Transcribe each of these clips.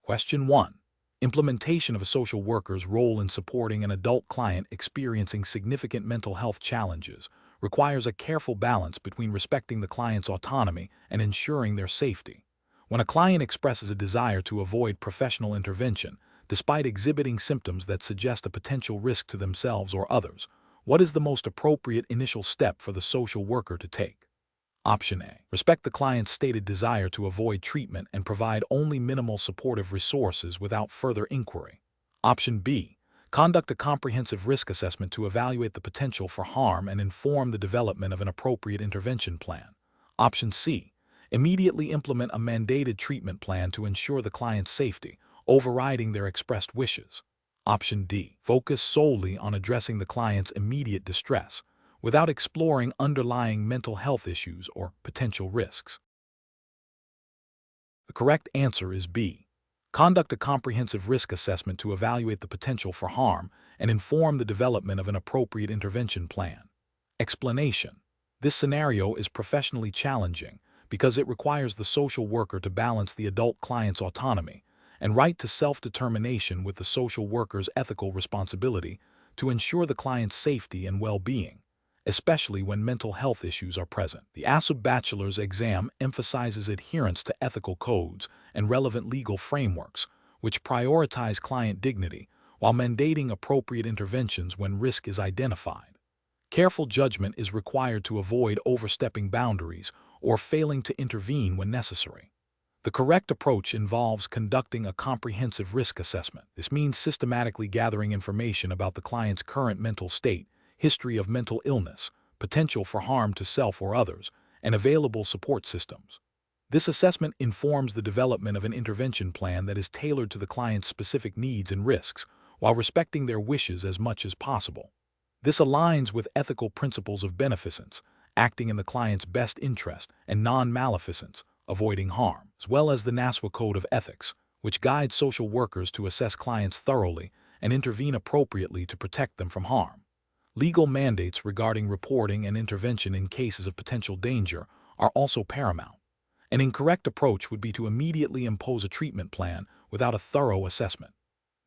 Question 1. Implementation of a social worker's role in supporting an adult client experiencing significant mental health challenges requires a careful balance between respecting the client's autonomy and ensuring their safety. When a client expresses a desire to avoid professional intervention, despite exhibiting symptoms that suggest a potential risk to themselves or others, what is the most appropriate initial step for the social worker to take? Option A. Respect the client's stated desire to avoid treatment and provide only minimal supportive resources without further inquiry. Option B. Conduct a comprehensive risk assessment to evaluate the potential for harm and inform the development of an appropriate intervention plan. Option C. Immediately implement a mandated treatment plan to ensure the client's safety, overriding their expressed wishes. Option D. Focus solely on addressing the client's immediate distress, without exploring underlying mental health issues or potential risks. The correct answer is B. Conduct a comprehensive risk assessment to evaluate the potential for harm and inform the development of an appropriate intervention plan. Explanation. This scenario is professionally challenging because it requires the social worker to balance the adult client's autonomy and right to self-determination with the social worker's ethical responsibility to ensure the client's safety and well-being, especially when mental health issues are present. The ASWB Bachelor's exam emphasizes adherence to ethical codes and relevant legal frameworks, which prioritize client dignity while mandating appropriate interventions when risk is identified. Careful judgment is required to avoid overstepping boundaries or failing to intervene when necessary. The correct approach involves conducting a comprehensive risk assessment. This means systematically gathering information about the client's current mental state, history of mental illness, potential for harm to self or others, and available support systems. This assessment informs the development of an intervention plan that is tailored to the client's specific needs and risks, while respecting their wishes as much as possible. This aligns with ethical principles of beneficence, acting in the client's best interest, and non-maleficence, avoiding harm, as well as the ASWB Code of Ethics, which guides social workers to assess clients thoroughly and intervene appropriately to protect them from harm. Legal mandates regarding reporting and intervention in cases of potential danger are also paramount. An incorrect approach would be to immediately impose a treatment plan without a thorough assessment.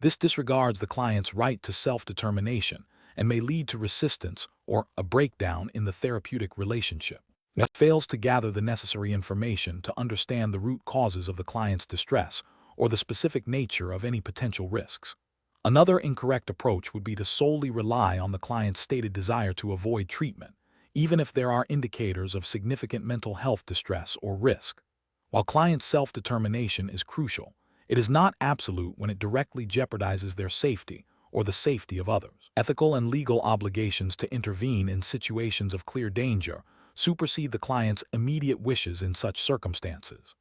This disregards the client's right to self-determination and may lead to resistance or a breakdown in the therapeutic relationship. It fails to gather the necessary information to understand the root causes of the client's distress or the specific nature of any potential risks. Another incorrect approach would be to solely rely on the client's stated desire to avoid treatment, even if there are indicators of significant mental health distress or risk. While client self-determination is crucial, it is not absolute when it directly jeopardizes their safety or the safety of others. Ethical and legal obligations to intervene in situations of clear danger supersede the client's immediate wishes in such circumstances.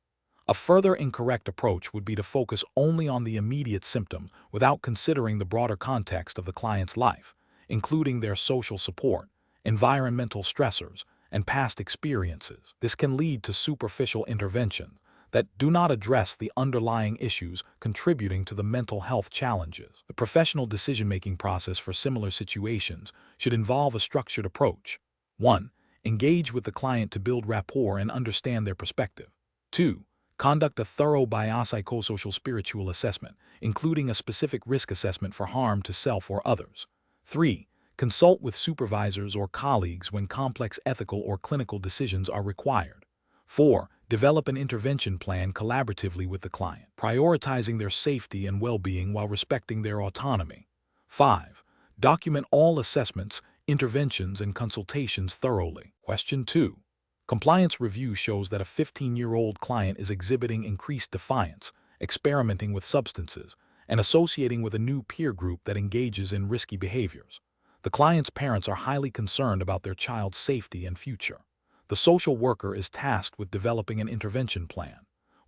A further incorrect approach would be to focus only on the immediate symptom without considering the broader context of the client's life, including their social support, environmental stressors, and past experiences. This can lead to superficial interventions that do not address the underlying issues contributing to the mental health challenges. The professional decision-making process for similar situations should involve a structured approach. 1. Engage with the client to build rapport and understand their perspective. 2. Conduct a thorough biopsychosocial spiritual assessment, including a specific risk assessment for harm to self or others. 3. Consult with supervisors or colleagues when complex ethical or clinical decisions are required. 4. Develop an intervention plan collaboratively with the client, prioritizing their safety and well-being while respecting their autonomy. 5. Document all assessments, interventions, and consultations thoroughly. Question 2. Compliance review shows that a 15-year-old client is exhibiting increased defiance, experimenting with substances, and associating with a new peer group that engages in risky behaviors. The client's parents are highly concerned about their child's safety and future. The social worker is tasked with developing an intervention plan.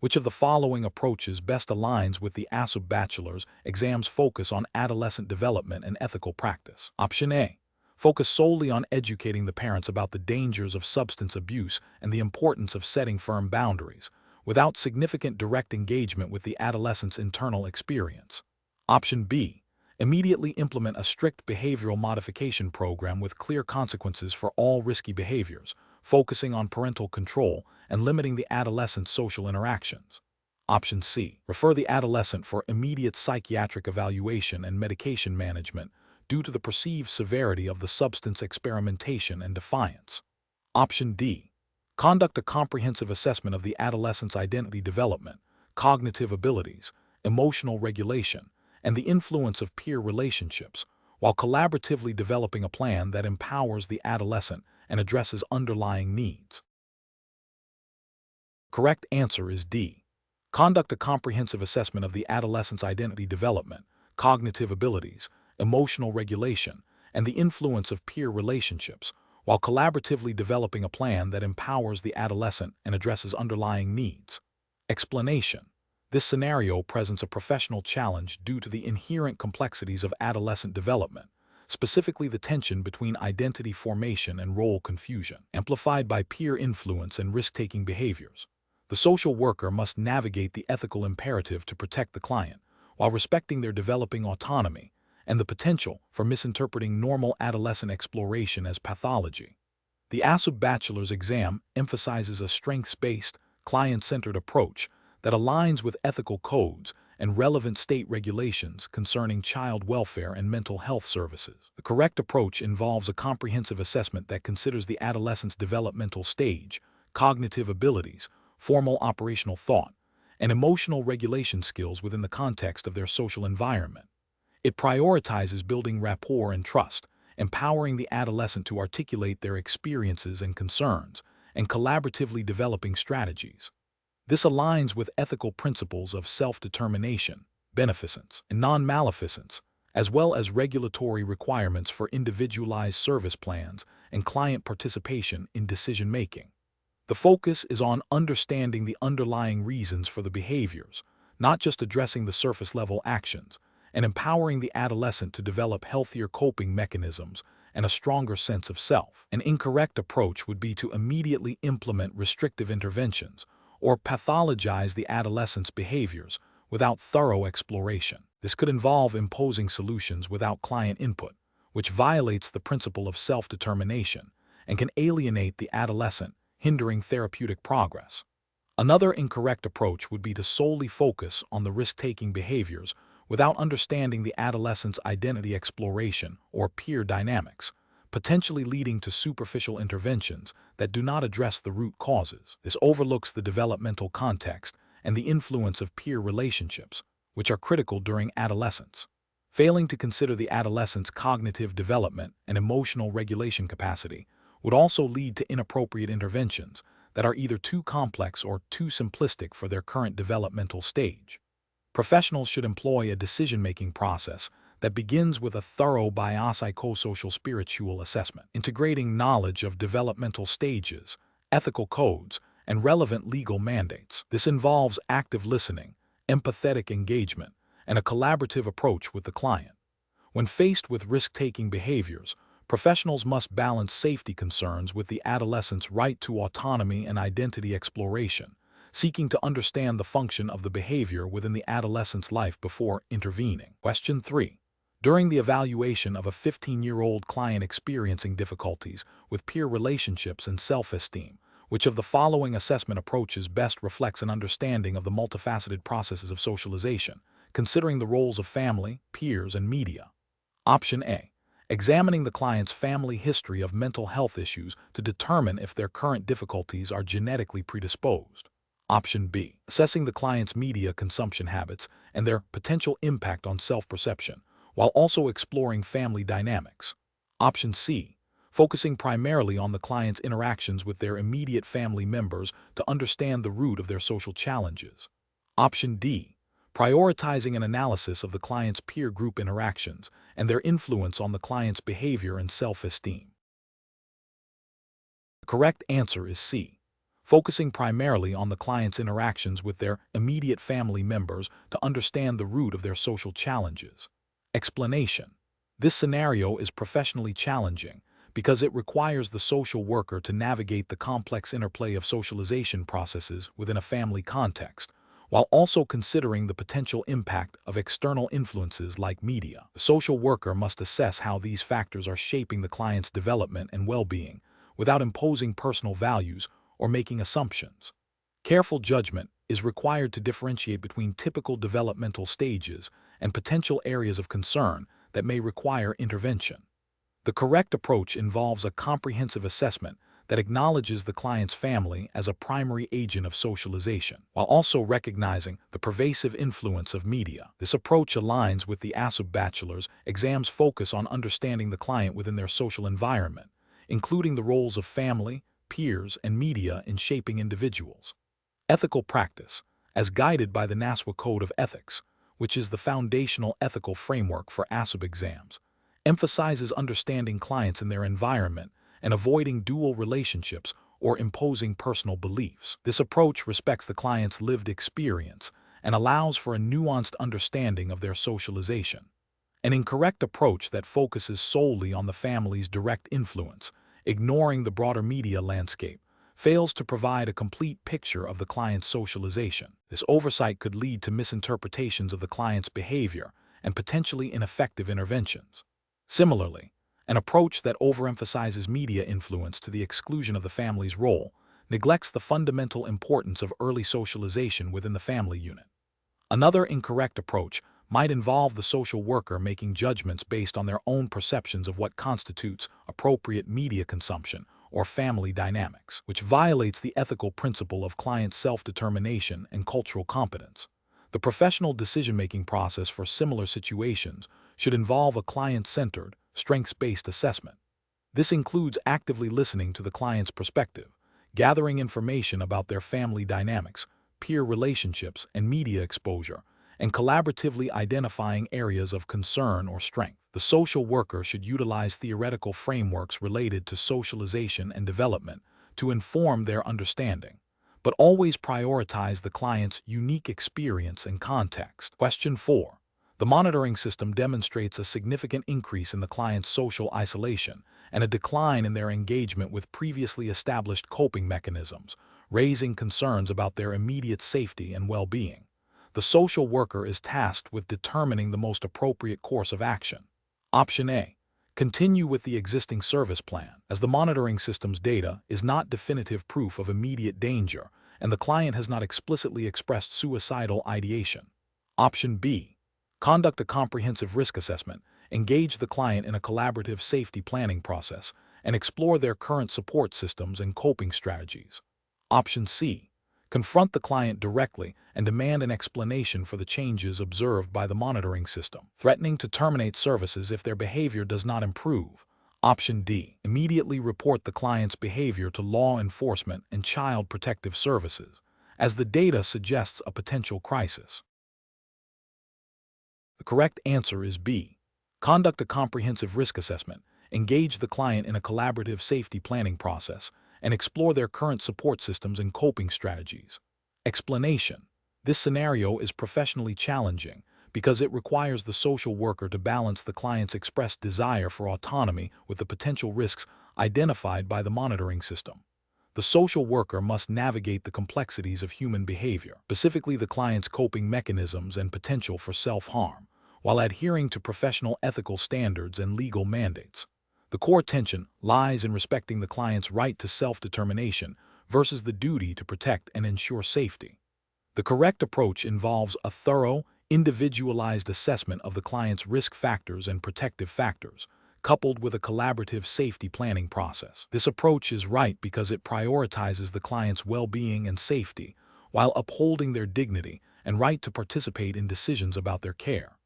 Which of the following approaches best aligns with the ASWB Bachelor's exam's focus on adolescent development and ethical practice? Option A. Focus solely on educating the parents about the dangers of substance abuse and the importance of setting firm boundaries, without significant direct engagement with the adolescent's internal experience. Option B. Immediately implement a strict behavioral modification program with clear consequences for all risky behaviors, focusing on parental control and limiting the adolescent's social interactions. Option C. Refer the adolescent for immediate psychiatric evaluation and medication management due to the perceived severity of the substance experimentation and defiance. Option D. Conduct a comprehensive assessment of the adolescent's identity development, cognitive abilities, emotional regulation, and the influence of peer relationships, while collaboratively developing a plan that empowers the adolescent and addresses underlying needs. Correct answer is D. Conduct a comprehensive assessment of the adolescent's identity development, cognitive abilities, emotional regulation, and the influence of peer relationships, while collaboratively developing a plan that empowers the adolescent and addresses underlying needs. Explanation. This scenario presents a professional challenge due to the inherent complexities of adolescent development, specifically the tension between identity formation and role confusion, amplified by peer influence and risk-taking behaviors. The social worker must navigate the ethical imperative to protect the client, while respecting their developing autonomy and the potential for misinterpreting normal adolescent exploration as pathology. The ASWB Bachelor's exam emphasizes a strengths-based, client-centered approach that aligns with ethical codes and relevant state regulations concerning child welfare and mental health services. The correct approach involves a comprehensive assessment that considers the adolescent's developmental stage, cognitive abilities, formal operational thought, and emotional regulation skills within the context of their social environment. It prioritizes building rapport and trust, empowering the adolescent to articulate their experiences and concerns, and collaboratively developing strategies. This aligns with ethical principles of self-determination, beneficence, and non-maleficence, as well as regulatory requirements for individualized service plans and client participation in decision-making. The focus is on understanding the underlying reasons for the behaviors, not just addressing the surface-level actions, and empowering the adolescent to develop healthier coping mechanisms and a stronger sense of self. An incorrect approach would be to immediately implement restrictive interventions or pathologize the adolescent's behaviors without thorough exploration. This could involve imposing solutions without client input, which violates the principle of self-determination and can alienate the adolescent, hindering therapeutic progress. Another incorrect approach would be to solely focus on the risk-taking behaviors without understanding the adolescent's identity exploration or peer dynamics, potentially leading to superficial interventions that do not address the root causes. This overlooks the developmental context and the influence of peer relationships, which are critical during adolescence. Failing to consider the adolescent's cognitive development and emotional regulation capacity would also lead to inappropriate interventions that are either too complex or too simplistic for their current developmental stage. Professionals should employ a decision-making process that begins with a thorough biopsychosocial spiritual assessment, integrating knowledge of developmental stages, ethical codes, and relevant legal mandates. This involves active listening, empathetic engagement, and a collaborative approach with the client. When faced with risk-taking behaviors, professionals must balance safety concerns with the adolescent's right to autonomy and identity exploration, seeking to understand the function of the behavior within the adolescent's life before intervening. Question 3. During the evaluation of a 15-year-old client experiencing difficulties with peer relationships and self-esteem, which of the following assessment approaches best reflects an understanding of the multifaceted processes of socialization, considering the roles of family, peers, and media? Option A. Examining the client's family history of mental health issues to determine if their current difficulties are genetically predisposed. Option B. Assessing the client's media consumption habits and their potential impact on self-perception, while also exploring family dynamics. Option C. Focusing primarily on the client's interactions with their immediate family members to understand the root of their social challenges. Option D. Prioritizing an analysis of the client's peer group interactions and their influence on the client's behavior and self-esteem. The correct answer is C. Focusing primarily on the client's interactions with their immediate family members to understand the root of their social challenges. Explanation. This scenario is professionally challenging because it requires the social worker to navigate the complex interplay of socialization processes within a family context, while also considering the potential impact of external influences like media. The social worker must assess how these factors are shaping the client's development and well-being without imposing personal values or making assumptions. Careful judgment is required to differentiate between typical developmental stages and potential areas of concern that may require intervention. The correct approach involves a comprehensive assessment that acknowledges the client's family as a primary agent of socialization, while also recognizing the pervasive influence of media. This approach aligns with the ASWB Bachelor's exam's focus on understanding the client within their social environment, including the roles of family, peers, and media in shaping individuals. Ethical practice, as guided by the NASWA Code of Ethics, which is the foundational ethical framework for ASWB exams, emphasizes understanding clients in their environment and avoiding dual relationships or imposing personal beliefs. This approach respects the client's lived experience and allows for a nuanced understanding of their socialization. An incorrect approach that focuses solely on the family's direct influence, ignoring the broader media landscape, fails to provide a complete picture of the client's socialization. This oversight could lead to misinterpretations of the client's behavior and potentially ineffective interventions. Similarly, an approach that overemphasizes media influence to the exclusion of the family's role neglects the fundamental importance of early socialization within the family unit. Another incorrect approach might involve the social worker making judgments based on their own perceptions of what constitutes appropriate media consumption or family dynamics, which violates the ethical principle of client self-determination and cultural competence. The professional decision-making process for similar situations should involve a client-centered, strengths-based assessment. This includes actively listening to the client's perspective, gathering information about their family dynamics, peer relationships, and media exposure, and collaboratively identifying areas of concern or strength. The social worker should utilize theoretical frameworks related to socialization and development to inform their understanding, but always prioritize the client's unique experience and context. Question 4. The monitoring system demonstrates a significant increase in the client's social isolation and a decline in their engagement with previously established coping mechanisms, raising concerns about their immediate safety and well-being. The social worker is tasked with determining the most appropriate course of action. Option A. Continue with the existing service plan, as the monitoring system's data is not definitive proof of immediate danger and the client has not explicitly expressed suicidal ideation. Option B. Conduct a comprehensive risk assessment, engage the client in a collaborative safety planning process, and explore their current support systems and coping strategies. Option C. Confront the client directly and demand an explanation for the changes observed by the monitoring system, threatening to terminate services if their behavior does not improve. Option D. Immediately report the client's behavior to law enforcement and child protective services, as the data suggests a potential crisis. The correct answer is B. Conduct a comprehensive risk assessment, engage the client in a collaborative safety planning process, and explore their current support systems and coping strategies. Explanation. This scenario is professionally challenging because it requires the social worker to balance the client's expressed desire for autonomy with the potential risks identified by the monitoring system. The social worker must navigate the complexities of human behavior, specifically the client's coping mechanisms and potential for self-harm, while adhering to professional ethical standards and legal mandates. The core tension lies in respecting the client's right to self-determination versus the duty to protect and ensure safety. The correct approach involves a thorough, individualized assessment of the client's risk factors and protective factors, coupled with a collaborative safety planning process. This approach is right because it prioritizes the client's well-being and safety while upholding their dignity and right to participate in decisions about their care.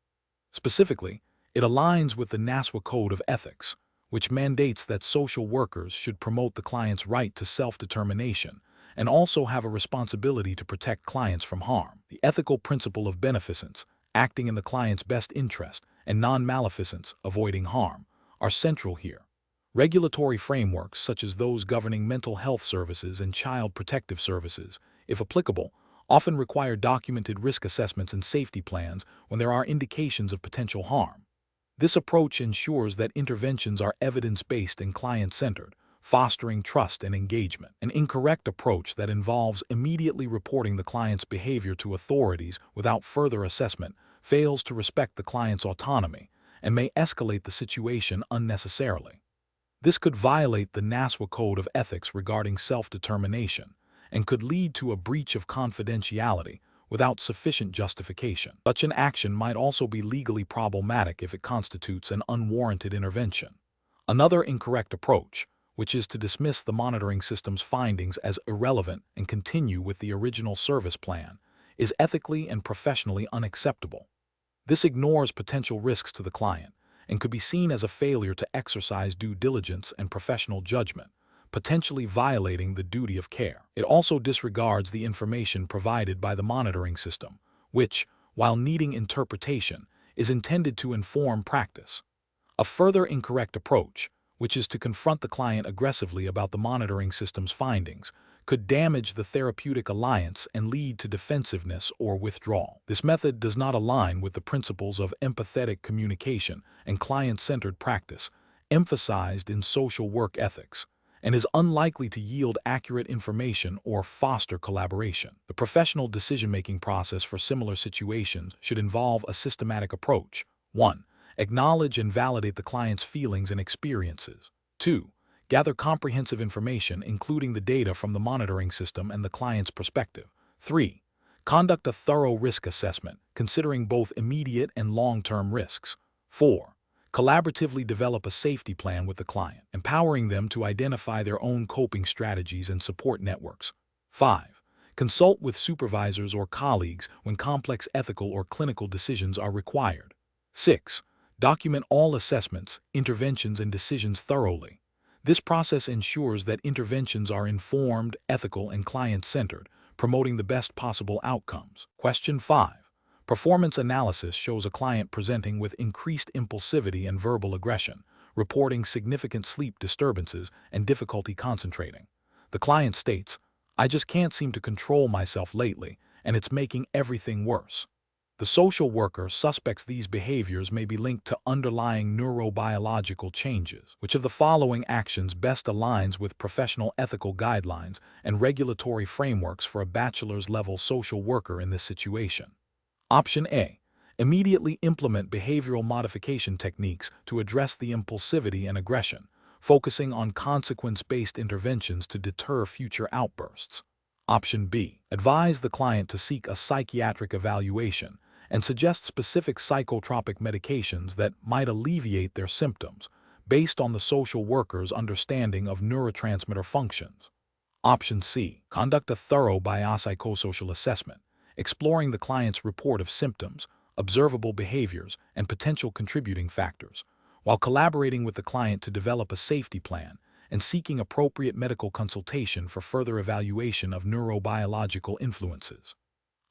Specifically, it aligns with the NASWA Code of Ethics, which mandates that social workers should promote the client's right to self-determination and also have a responsibility to protect clients from harm. The ethical principle of beneficence, acting in the client's best interest, and non-maleficence, avoiding harm, are central here. Regulatory frameworks such as those governing mental health services and child protective services, if applicable, often require documented risk assessments and safety plans when there are indications of potential harm. This approach ensures that interventions are evidence-based and client-centered, fostering trust and engagement. An incorrect approach that involves immediately reporting the client's behavior to authorities without further assessment fails to respect the client's autonomy and may escalate the situation unnecessarily. This could violate the NASWA Code of Ethics regarding self-determination and could lead to a breach of confidentiality without sufficient justification. Such an action might also be legally problematic if it constitutes an unwarranted intervention. Another incorrect approach, which is to dismiss the monitoring system's findings as irrelevant and continue with the original service plan, is ethically and professionally unacceptable. This ignores potential risks to the client and could be seen as a failure to exercise due diligence and professional judgment, potentially violating the duty of care. It also disregards the information provided by the monitoring system, which, while needing interpretation, is intended to inform practice. A further incorrect approach, which is to confront the client aggressively about the monitoring system's findings, could damage the therapeutic alliance and lead to defensiveness or withdrawal. This method does not align with the principles of empathetic communication and client-centered practice emphasized in social work ethics, and is unlikely to yield accurate information or foster collaboration. The professional decision-making process for similar situations should involve a systematic approach. 1. Acknowledge and validate the client's feelings and experiences. 2. Gather comprehensive information, including the data from the monitoring system and the client's perspective. 3. Conduct a thorough risk assessment, considering both immediate and long-term risks. 4. Collaboratively develop a safety plan with the client, empowering them to identify their own coping strategies and support networks. 5. Consult with supervisors or colleagues when complex ethical or clinical decisions are required. 6. Document all assessments, interventions, and decisions thoroughly. This process ensures that interventions are informed, ethical, and client-centered, promoting the best possible outcomes. Question 5. Performance analysis shows a client presenting with increased impulsivity and verbal aggression, reporting significant sleep disturbances and difficulty concentrating. The client states, "I just can't seem to control myself lately, and it's making everything worse." The social worker suspects these behaviors may be linked to underlying neurobiological changes. Which of the following actions best aligns with professional ethical guidelines and regulatory frameworks for a bachelor's level social worker in this situation? Option A. Immediately implement behavioral modification techniques to address the impulsivity and aggression, focusing on consequence-based interventions to deter future outbursts. Option B. Advise the client to seek a psychiatric evaluation and suggest specific psychotropic medications that might alleviate their symptoms, based on the social worker's understanding of neurotransmitter functions. Option C. Conduct a thorough biopsychosocial assessment, exploring the client's report of symptoms, observable behaviors, and potential contributing factors, while collaborating with the client to develop a safety plan and seeking appropriate medical consultation for further evaluation of neurobiological influences.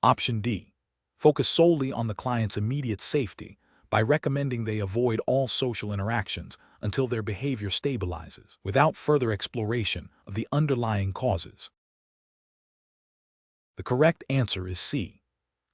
Option D. Focus solely on the client's immediate safety by recommending they avoid all social interactions until their behavior stabilizes, without further exploration of the underlying causes. The correct answer is C.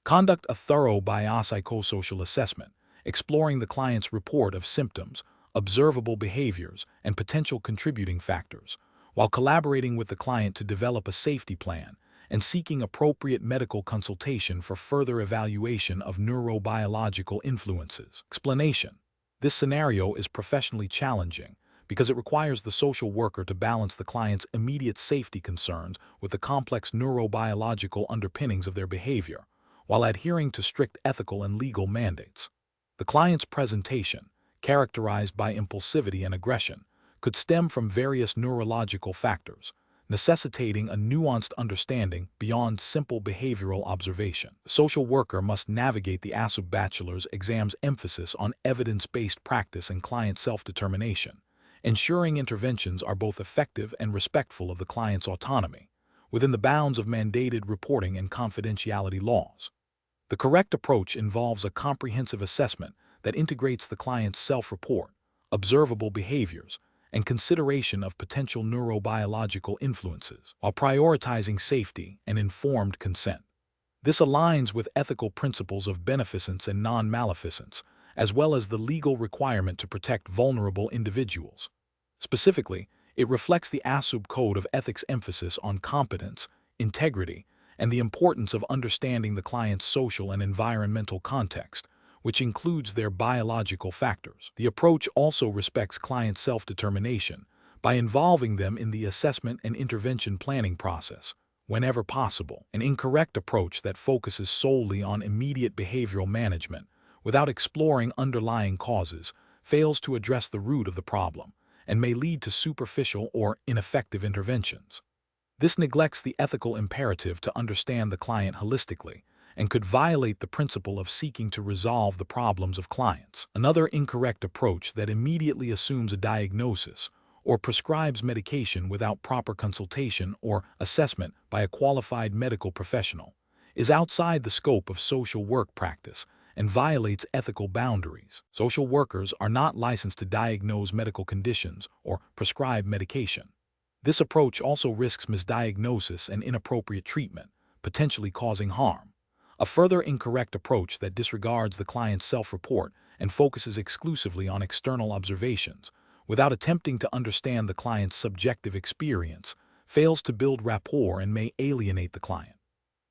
Conduct a thorough biopsychosocial assessment, exploring the client's report of symptoms, observable behaviors, and potential contributing factors, while collaborating with the client to develop a safety plan and seeking appropriate medical consultation for further evaluation of neurobiological influences. Explanation: this scenario is professionally challenging because it requires the social worker to balance the client's immediate safety concerns with the complex neurobiological underpinnings of their behavior, while adhering to strict ethical and legal mandates. The client's presentation, characterized by impulsivity and aggression, could stem from various neurological factors, necessitating a nuanced understanding beyond simple behavioral observation. The social worker must navigate the ASWB Bachelor's exam's emphasis on evidence-based practice and client self-determination, ensuring interventions are both effective and respectful of the client's autonomy, within the bounds of mandated reporting and confidentiality laws. The correct approach involves a comprehensive assessment that integrates the client's self-report, observable behaviors, and consideration of potential neurobiological influences, while prioritizing safety and informed consent. This aligns with ethical principles of beneficence and non-maleficence, as well as the legal requirement to protect vulnerable individuals. Specifically, it reflects the ASWB Code of Ethics' emphasis on competence, integrity, and the importance of understanding the client's social and environmental context, which includes their biological factors. The approach also respects client self-determination by involving them in the assessment and intervention planning process, whenever possible. An incorrect approach that focuses solely on immediate behavioral management without exploring underlying causes fails to address the root of the problem and may lead to superficial or ineffective interventions. This neglects the ethical imperative to understand the client holistically and could violate the principle of seeking to resolve the problems of clients. Another incorrect approach that immediately assumes a diagnosis or prescribes medication without proper consultation or assessment by a qualified medical professional is outside the scope of social work practice and violates ethical boundaries. Social workers are not licensed to diagnose medical conditions or prescribe medication. This approach also risks misdiagnosis and inappropriate treatment, potentially causing harm. A further incorrect approach that disregards the client's self-report and focuses exclusively on external observations, without attempting to understand the client's subjective experience, fails to build rapport and may alienate the client.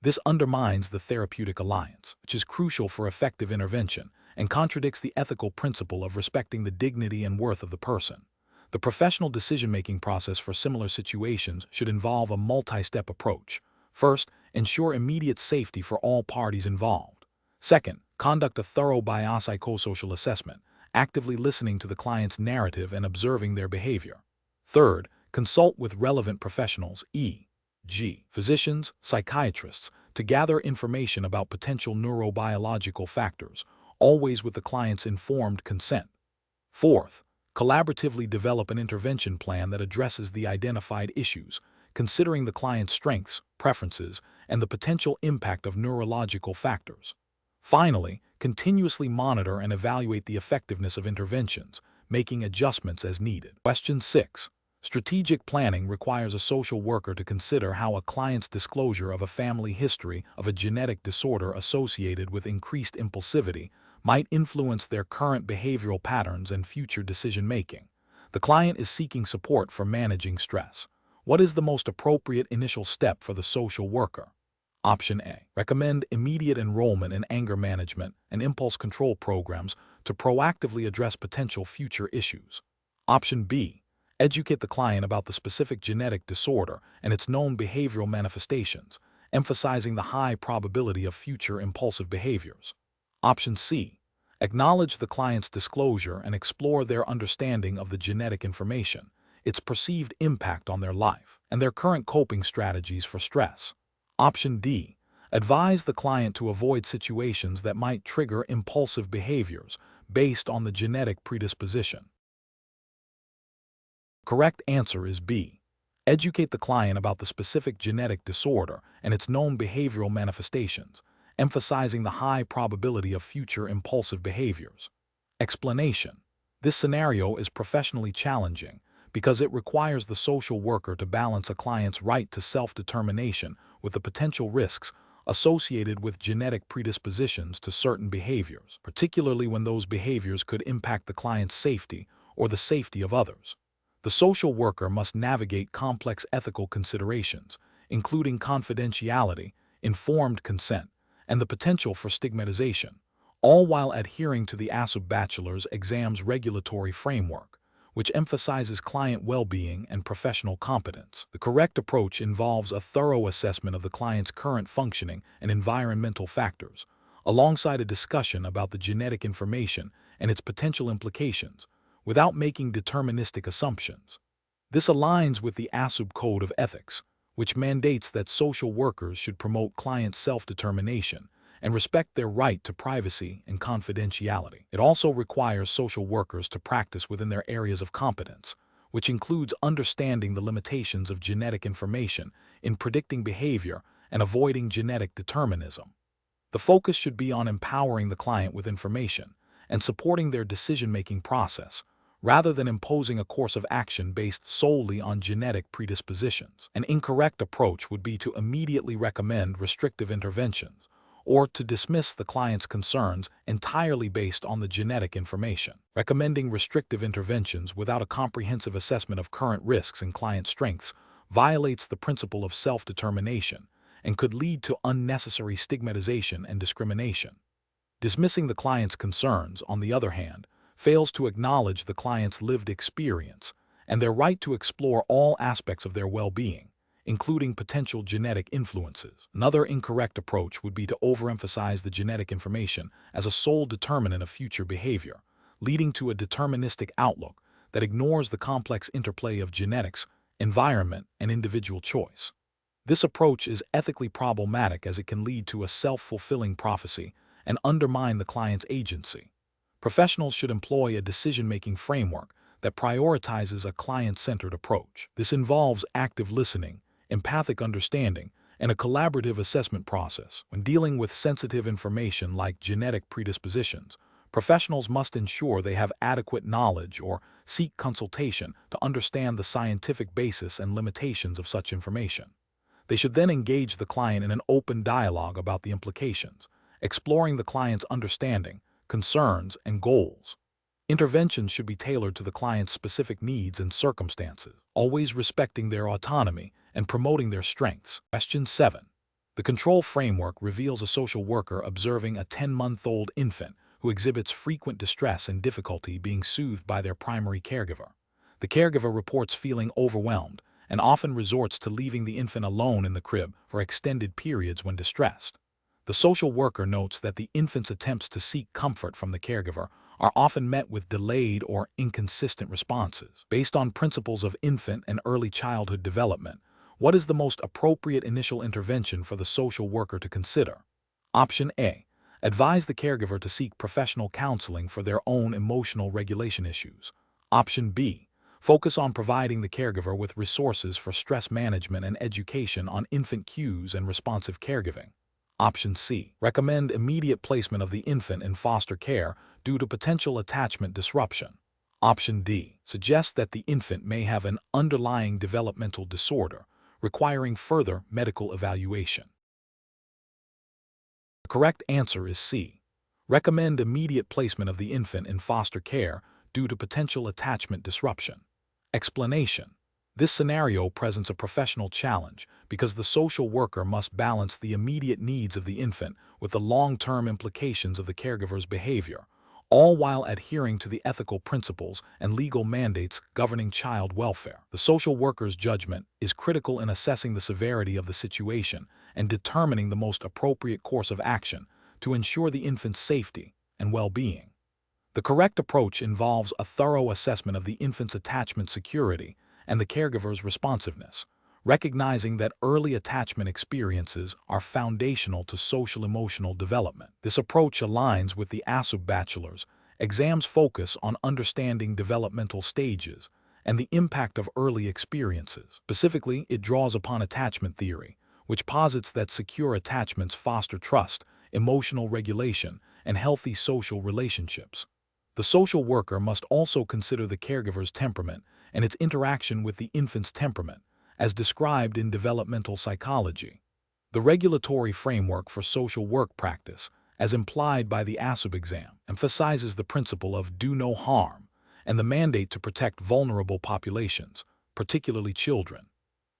This undermines the therapeutic alliance, which is crucial for effective intervention, and contradicts the ethical principle of respecting the dignity and worth of the person. The professional decision-making process for similar situations should involve a multi-step approach. First, ensure immediate safety for all parties involved. Second, conduct a thorough biopsychosocial assessment, actively listening to the client's narrative and observing their behavior. Third, consult with relevant professionals, e.g., physicians, psychiatrists, to gather information about potential neurobiological factors, always with the client's informed consent. Fourth, collaboratively develop an intervention plan that addresses the identified issues, considering the client's strengths, preferences, and the potential impact of neurological factors. Finally, continuously monitor and evaluate the effectiveness of interventions, making adjustments as needed. Question 6. Strategic planning requires a social worker to consider how a client's disclosure of a family history of a genetic disorder associated with increased impulsivity might influence their current behavioral patterns and future decision-making. The client is seeking support for managing stress. What is the most appropriate initial step for the social worker? Option A. Recommend immediate enrollment in anger management and impulse control programs to proactively address potential future issues. Option B. Educate the client about the specific genetic disorder and its known behavioral manifestations, emphasizing the high probability of future impulsive behaviors. Option C. Acknowledge the client's disclosure and explore their understanding of the genetic information, its perceived impact on their life, and their current coping strategies for stress. Option D. Advise the client to avoid situations that might trigger impulsive behaviors based on the genetic predisposition. Correct answer is B. Educate the client about the specific genetic disorder and its known behavioral manifestations, emphasizing the high probability of future impulsive behaviors. Explanation. This scenario is professionally challenging because it requires the social worker to balance a client's right to self-determination with the potential risks associated with genetic predispositions to certain behaviors, particularly when those behaviors could impact the client's safety or the safety of others. The social worker must navigate complex ethical considerations, including confidentiality, informed consent, and the potential for stigmatization, all while adhering to the ASWB Bachelor's exam's regulatory framework, which emphasizes client well-being and professional competence. The correct approach involves a thorough assessment of the client's current functioning and environmental factors, alongside a discussion about the genetic information and its potential implications, without making deterministic assumptions. This aligns with the ASWB Code of Ethics, which mandates that social workers should promote client self-determination and respect their right to privacy and confidentiality. It also requires social workers to practice within their areas of competence, which includes understanding the limitations of genetic information in predicting behavior and avoiding genetic determinism. The focus should be on empowering the client with information and supporting their decision-making process, rather than imposing a course of action based solely on genetic predispositions. An incorrect approach would be to immediately recommend restrictive interventions, or to dismiss the client's concerns entirely based on the genetic information. Recommending restrictive interventions without a comprehensive assessment of current risks and client strengths violates the principle of self-determination and could lead to unnecessary stigmatization and discrimination. Dismissing the client's concerns, on the other hand, fails to acknowledge the client's lived experience and their right to explore all aspects of their well-being, including potential genetic influences. Another incorrect approach would be to overemphasize the genetic information as a sole determinant of future behavior, leading to a deterministic outlook that ignores the complex interplay of genetics, environment, and individual choice. This approach is ethically problematic as it can lead to a self-fulfilling prophecy and undermine the client's agency. Professionals should employ a decision-making framework that prioritizes a client-centered approach. This involves active listening, empathic understanding, and a collaborative assessment process. When dealing with sensitive information like genetic predispositions, professionals must ensure they have adequate knowledge or seek consultation to understand the scientific basis and limitations of such information. They should then engage the client in an open dialogue about the implications, exploring the client's understanding, concerns, and goals. Interventions should be tailored to the client's specific needs and circumstances, always respecting their autonomy and promoting their strengths. Question 7. The control framework reveals a social worker observing a 10-month-old infant who exhibits frequent distress and difficulty being soothed by their primary caregiver. The caregiver reports feeling overwhelmed and often resorts to leaving the infant alone in the crib for extended periods when distressed. The social worker notes that the infant's attempts to seek comfort from the caregiver are often met with delayed or inconsistent responses. Based on principles of infant and early childhood development, what is the most appropriate initial intervention for the social worker to consider? Option A. Advise the caregiver to seek professional counseling for their own emotional regulation issues. Option B. Focus on providing the caregiver with resources for stress management and education on infant cues and responsive caregiving. Option C. Recommend immediate placement of the infant in foster care due to potential attachment disruption. Option D. Suggest that the infant may have an underlying developmental disorder requiring further medical evaluation. The correct answer is C. Recommend immediate placement of the infant in foster care due to potential attachment disruption. Explanation. This scenario presents a professional challenge because the social worker must balance the immediate needs of the infant with the long-term implications of the caregiver's behavior, all while adhering to the ethical principles and legal mandates governing child welfare. The social worker's judgment is critical in assessing the severity of the situation and determining the most appropriate course of action to ensure the infant's safety and well-being. The correct approach involves a thorough assessment of the infant's attachment security and the caregiver's responsiveness, recognizing that early attachment experiences are foundational to social-emotional development. This approach aligns with the ASWB Bachelor's exam's focus on understanding developmental stages and the impact of early experiences. Specifically, it draws upon attachment theory, which posits that secure attachments foster trust, emotional regulation, and healthy social relationships. The social worker must also consider the caregiver's temperament and its interaction with the infant's temperament, as described in developmental psychology. The regulatory framework for social work practice, as implied by the ASWB exam, emphasizes the principle of do no harm and the mandate to protect vulnerable populations, particularly children.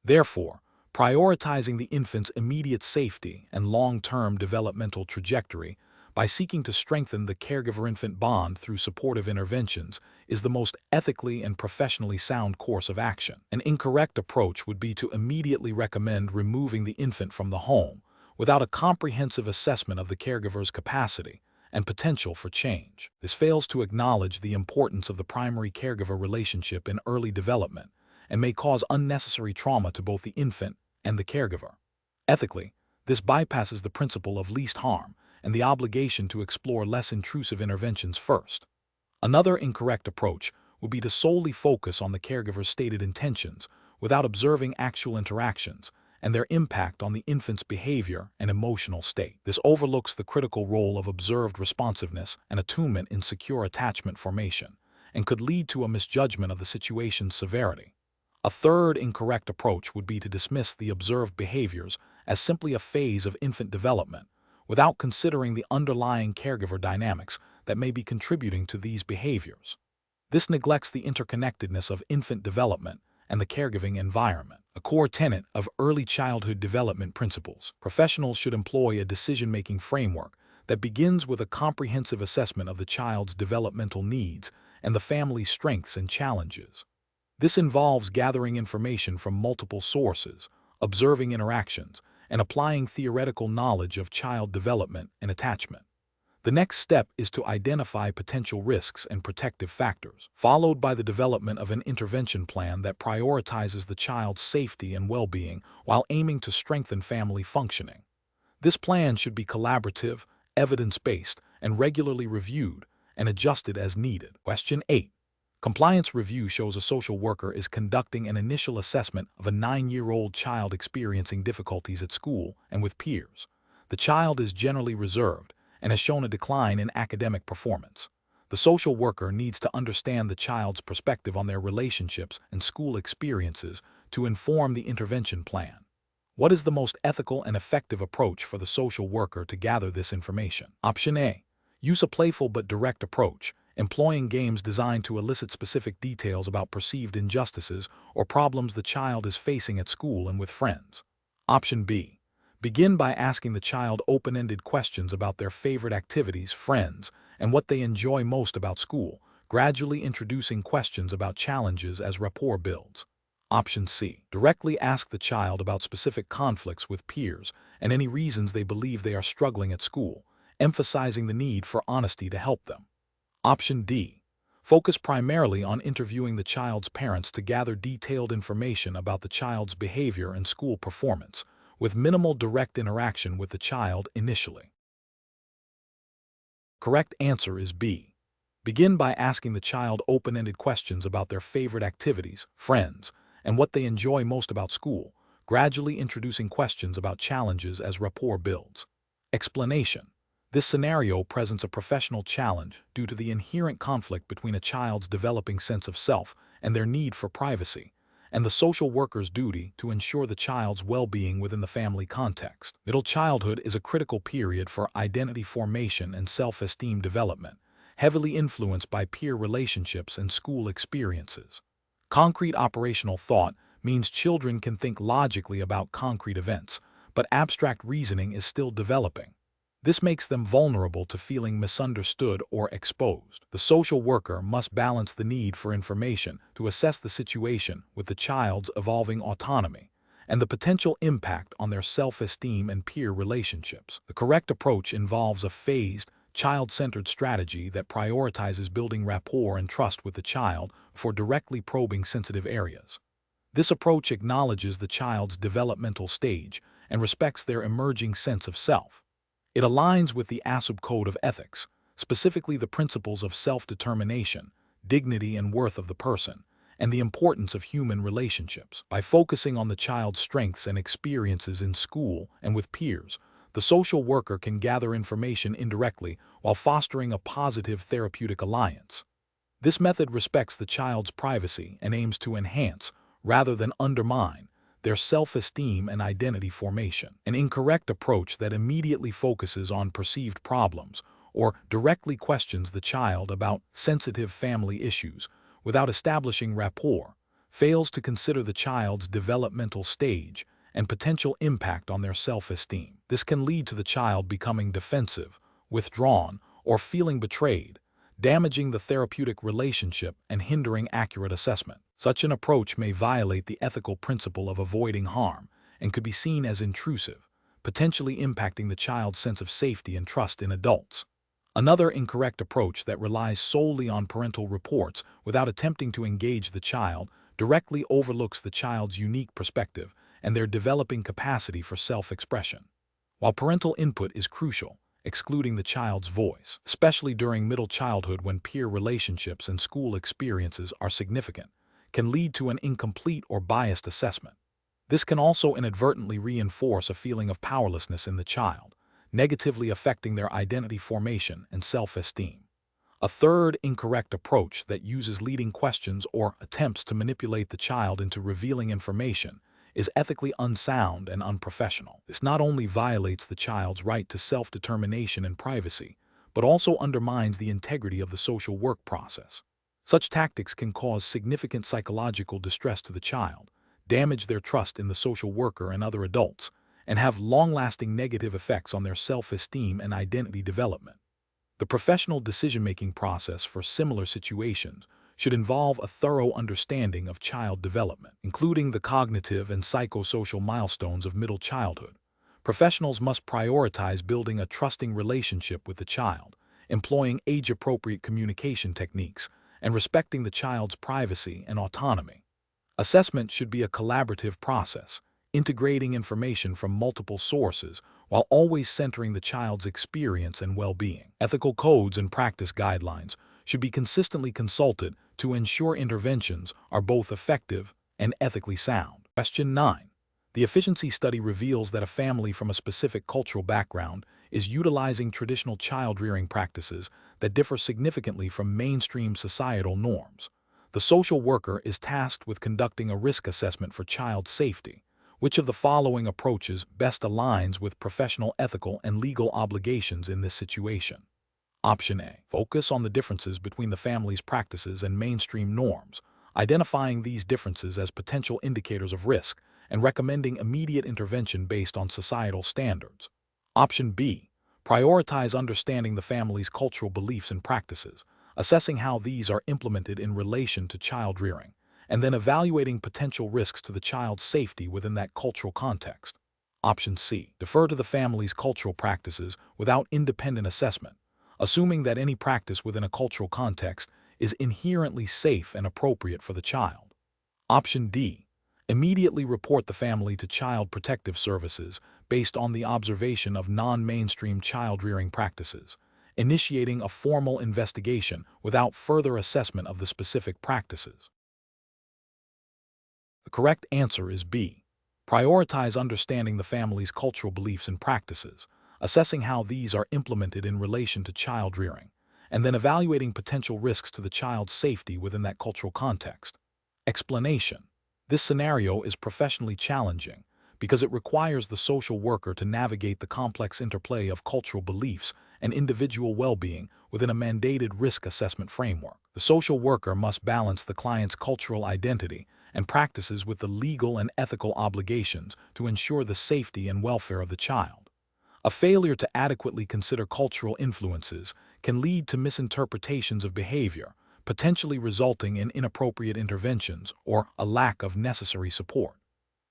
Therefore, prioritizing the infant's immediate safety and long-term developmental trajectory by seeking to strengthen the caregiver-infant bond through supportive interventions is the most ethically and professionally sound course of action. An incorrect approach would be to immediately recommend removing the infant from the home without a comprehensive assessment of the caregiver's capacity and potential for change. This fails to acknowledge the importance of the primary-caregiver relationship in early development and may cause unnecessary trauma to both the infant and the caregiver. Ethically, this bypasses the principle of least harm and the obligation to explore less intrusive interventions first. Another incorrect approach would be to solely focus on the caregiver's stated intentions without observing actual interactions and their impact on the infant's behavior and emotional state. This overlooks the critical role of observed responsiveness and attunement in secure attachment formation and could lead to a misjudgment of the situation's severity. A third incorrect approach would be to dismiss the observed behaviors as simply a phase of infant development, without considering the underlying caregiver dynamics that may be contributing to these behaviors. This neglects the interconnectedness of infant development and the caregiving environment, a core tenet of early childhood development principles. Professionals should employ a decision-making framework that begins with a comprehensive assessment of the child's developmental needs and the family's strengths and challenges. This involves gathering information from multiple sources, observing interactions, and applying theoretical knowledge of child development and attachment. The next step is to identify potential risks and protective factors, followed by the development of an intervention plan that prioritizes the child's safety and well-being while aiming to strengthen family functioning. This plan should be collaborative, evidence-based, and regularly reviewed and adjusted as needed. Question 8. Compliance review shows a social worker is conducting an initial assessment of a 9-year-old child experiencing difficulties at school and with peers. The child is generally reserved and has shown a decline in academic performance. The social worker needs to understand the child's perspective on their relationships and school experiences to inform the intervention plan. What is the most ethical and effective approach for the social worker to gather this information? Option A. Use a playful but direct approach, employing games designed to elicit specific details about perceived injustices or problems the child is facing at school and with friends. Option B. Begin by asking the child open-ended questions about their favorite activities, friends, and what they enjoy most about school, gradually introducing questions about challenges as rapport builds. Option C. Directly ask the child about specific conflicts with peers and any reasons they believe they are struggling at school, emphasizing the need for honesty to help them. Option D. Focus primarily on interviewing the child's parents to gather detailed information about the child's behavior and school performance, with minimal direct interaction with the child initially. Correct answer is B. Begin by asking the child open-ended questions about their favorite activities, friends, and what they enjoy most about school, gradually introducing questions about challenges as rapport builds. Explanation. This scenario presents a professional challenge due to the inherent conflict between a child's developing sense of self and their need for privacy, and the social worker's duty to ensure the child's well-being within the family context. Middle childhood is a critical period for identity formation and self-esteem development, heavily influenced by peer relationships and school experiences. Concrete operational thought means children can think logically about concrete events, but abstract reasoning is still developing. This makes them vulnerable to feeling misunderstood or exposed. The social worker must balance the need for information to assess the situation with the child's evolving autonomy and the potential impact on their self-esteem and peer relationships. The correct approach involves a phased, child-centered strategy that prioritizes building rapport and trust with the child before directly probing sensitive areas. This approach acknowledges the child's developmental stage and respects their emerging sense of self. It aligns with the ASWB Code of Ethics, specifically the principles of self-determination, dignity and worth of the person, and the importance of human relationships. By focusing on the child's strengths and experiences in school and with peers, the social worker can gather information indirectly while fostering a positive therapeutic alliance. This method respects the child's privacy and aims to enhance, rather than undermine, their self-esteem and identity formation. An incorrect approach that immediately focuses on perceived problems or directly questions the child about sensitive family issues without establishing rapport fails to consider the child's developmental stage and potential impact on their self-esteem. This can lead to the child becoming defensive, withdrawn, or feeling betrayed, damaging the therapeutic relationship and hindering accurate assessment. Such an approach may violate the ethical principle of avoiding harm and could be seen as intrusive, potentially impacting the child's sense of safety and trust in adults. Another incorrect approach that relies solely on parental reports without attempting to engage the child directly overlooks the child's unique perspective and their developing capacity for self-expression. While parental input is crucial, excluding the child's voice, especially during middle childhood when peer relationships and school experiences are significant, can lead to an incomplete or biased assessment. This can also inadvertently reinforce a feeling of powerlessness in the child, negatively affecting their identity formation and self-esteem. A third incorrect approach that uses leading questions or attempts to manipulate the child into revealing information is ethically unsound and unprofessional. This not only violates the child's right to self-determination and privacy, but also undermines the integrity of the social work process. Such tactics can cause significant psychological distress to the child, damage their trust in the social worker and other adults, and have long-lasting negative effects on their self-esteem and identity development. The professional decision-making process for similar situations should involve a thorough understanding of child development, including the cognitive and psychosocial milestones of middle childhood. Professionals must prioritize building a trusting relationship with the child, employing age-appropriate communication techniques, and respecting the child's privacy and autonomy. Assessment should be a collaborative process, integrating information from multiple sources while always centering the child's experience and well-being. Ethical codes and practice guidelines should be consistently consulted to ensure interventions are both effective and ethically sound. Question 9. The efficiency study reveals that a family from a specific cultural background is utilizing traditional child-rearing practices that differ significantly from mainstream societal norms. The social worker is tasked with conducting a risk assessment for child safety. Which of the following approaches best aligns with professional, ethical, and legal obligations in this situation? Option A. Focus on the differences between the family's practices and mainstream norms, identifying these differences as potential indicators of risk and recommending immediate intervention based on societal standards. Option B. Prioritize understanding the family's cultural beliefs and practices, assessing how these are implemented in relation to child rearing, and then evaluating potential risks to the child's safety within that cultural context. Option C. Defer to the family's cultural practices without independent assessment, assuming that any practice within a cultural context is inherently safe and appropriate for the child. Option D. Immediately report the family to Child Protective Services based on the observation of non-mainstream child-rearing practices, initiating a formal investigation without further assessment of the specific practices. The correct answer is B. Prioritize understanding the family's cultural beliefs and practices, assessing how these are implemented in relation to child rearing, and then evaluating potential risks to the child's safety within that cultural context. Explanation. This scenario is professionally challenging because it requires the social worker to navigate the complex interplay of cultural beliefs and individual well-being within a mandated risk assessment framework. The social worker must balance the client's cultural identity and practices with the legal and ethical obligations to ensure the safety and welfare of the child. A failure to adequately consider cultural influences can lead to misinterpretations of behavior, potentially resulting in inappropriate interventions or a lack of necessary support.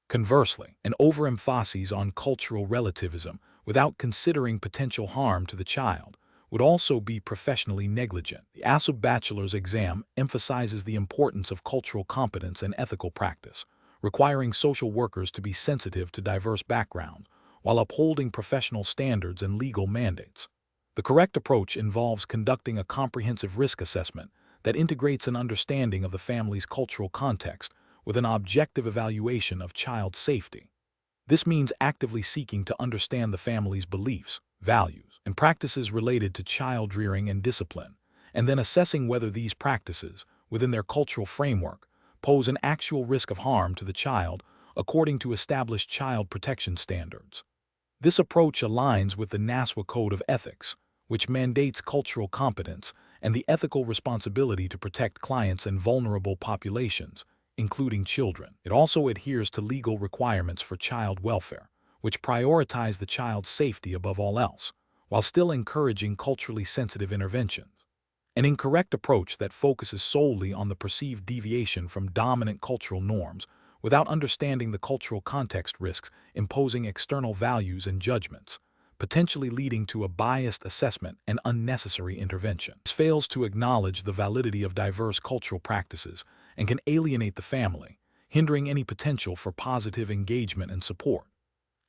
Conversely, an overemphasis on cultural relativism without considering potential harm to the child would also be professionally negligent. The ASWB Bachelor's exam emphasizes the importance of cultural competence and ethical practice, requiring social workers to be sensitive to diverse backgrounds while upholding professional standards and legal mandates. The correct approach involves conducting a comprehensive risk assessment that integrates an understanding of the family's cultural context with an objective evaluation of child safety. This means actively seeking to understand the family's beliefs, values, and practices related to child rearing and discipline, and then assessing whether these practices, within their cultural framework, pose an actual risk of harm to the child according to established child protection standards. This approach aligns with the ASWB Code of Ethics, which mandates cultural competence and the ethical responsibility to protect clients and vulnerable populations, including children. It also adheres to legal requirements for child welfare, which prioritize the child's safety above all else, while still encouraging culturally sensitive interventions. An incorrect approach that focuses solely on the perceived deviation from dominant cultural norms without understanding the cultural context risks imposing external values and judgments, potentially leading to a biased assessment and unnecessary intervention. This fails to acknowledge the validity of diverse cultural practices and can alienate the family, hindering any potential for positive engagement and support.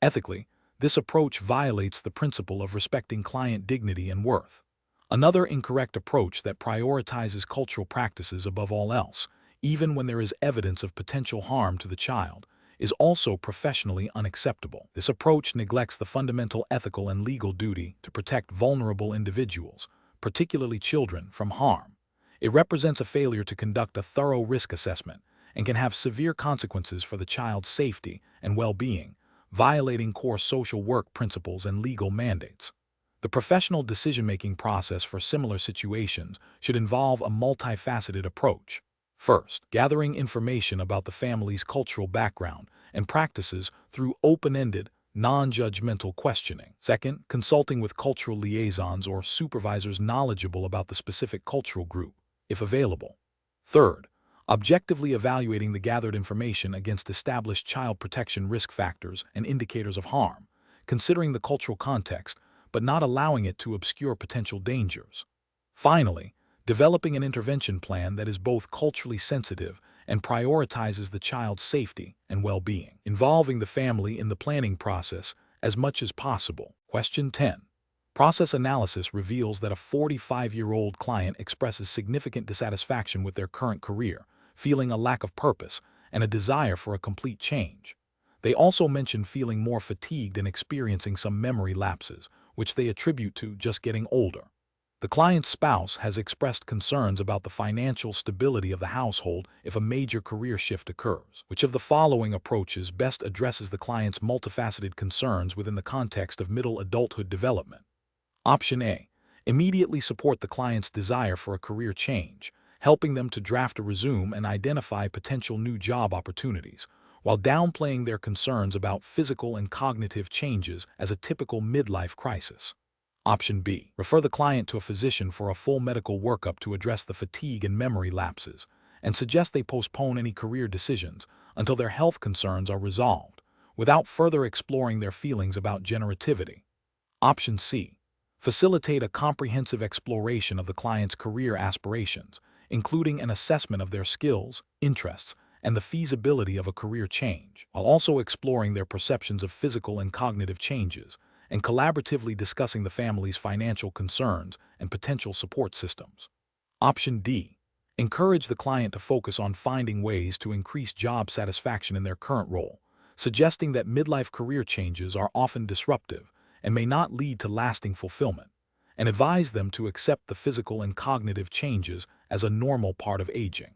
Ethically, this approach violates the principle of respecting client dignity and worth. Another incorrect approach that prioritizes cultural practices above all else, even when there is evidence of potential harm to the child, is also professionally unacceptable. This approach neglects the fundamental ethical and legal duty to protect vulnerable individuals, particularly children, from harm. It represents a failure to conduct a thorough risk assessment and can have severe consequences for the child's safety and well-being, violating core social work principles and legal mandates. The professional decision-making process for similar situations should involve a multifaceted approach. First, gathering information about the family's cultural background and practices through open-ended, non-judgmental questioning. Second, consulting with cultural liaisons or supervisors knowledgeable about the specific cultural group, if available. Third, objectively evaluating the gathered information against established child protection risk factors and indicators of harm, considering the cultural context, but not allowing it to obscure potential dangers. Finally, developing an intervention plan that is both culturally sensitive and prioritizes the child's safety and well-being, involving the family in the planning process as much as possible. Question 10. Process analysis reveals that a 45-year-old client expresses significant dissatisfaction with their current career, feeling a lack of purpose and a desire for a complete change. They also mention feeling more fatigued and experiencing some memory lapses, which they attribute to just getting older. The client's spouse has expressed concerns about the financial stability of the household if a major career shift occurs. Which of the following approaches best addresses the client's multifaceted concerns within the context of middle adulthood development? Option A. Immediately support the client's desire for a career change, helping them to draft a resume and identify potential new job opportunities, while downplaying their concerns about physical and cognitive changes as a typical midlife crisis. Option B. Refer the client to a physician for a full medical workup to address the fatigue and memory lapses, and suggest they postpone any career decisions until their health concerns are resolved, without further exploring their feelings about generativity. Option C. Facilitate a comprehensive exploration of the client's career aspirations, including an assessment of their skills, interests, and the feasibility of a career change, while also exploring their perceptions of physical and cognitive changes, and collaboratively discussing the family's financial concerns and potential support systems. Option D. Encourage the client to focus on finding ways to increase job satisfaction in their current role, suggesting that midlife career changes are often disruptive and may not lead to lasting fulfillment, and advise them to accept the physical and cognitive changes as a normal part of aging.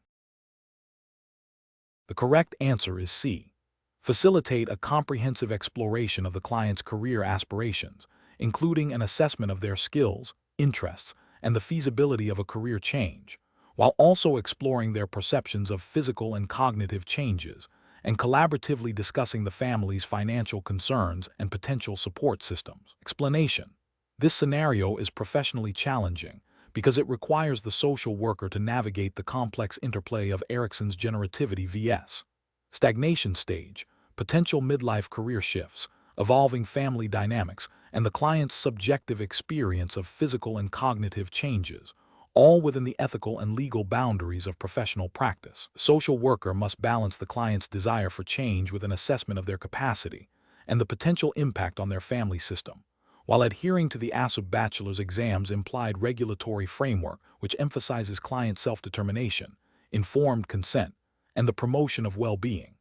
The correct answer is C. Facilitate a comprehensive exploration of the client's career aspirations, including an assessment of their skills, interests, and the feasibility of a career change, while also exploring their perceptions of physical and cognitive changes, and collaboratively discussing the family's financial concerns and potential support systems. Explanation. This scenario is professionally challenging because it requires the social worker to navigate the complex interplay of Erickson's generativity vs. stagnation stage, potential midlife career shifts, evolving family dynamics, and the client's subjective experience of physical and cognitive changes, all within the ethical and legal boundaries of professional practice. The social worker must balance the client's desire for change with an assessment of their capacity and the potential impact on their family system, while adhering to the ASWB Bachelor's exam's implied regulatory framework, which emphasizes client self-determination, informed consent, and the promotion of well-being.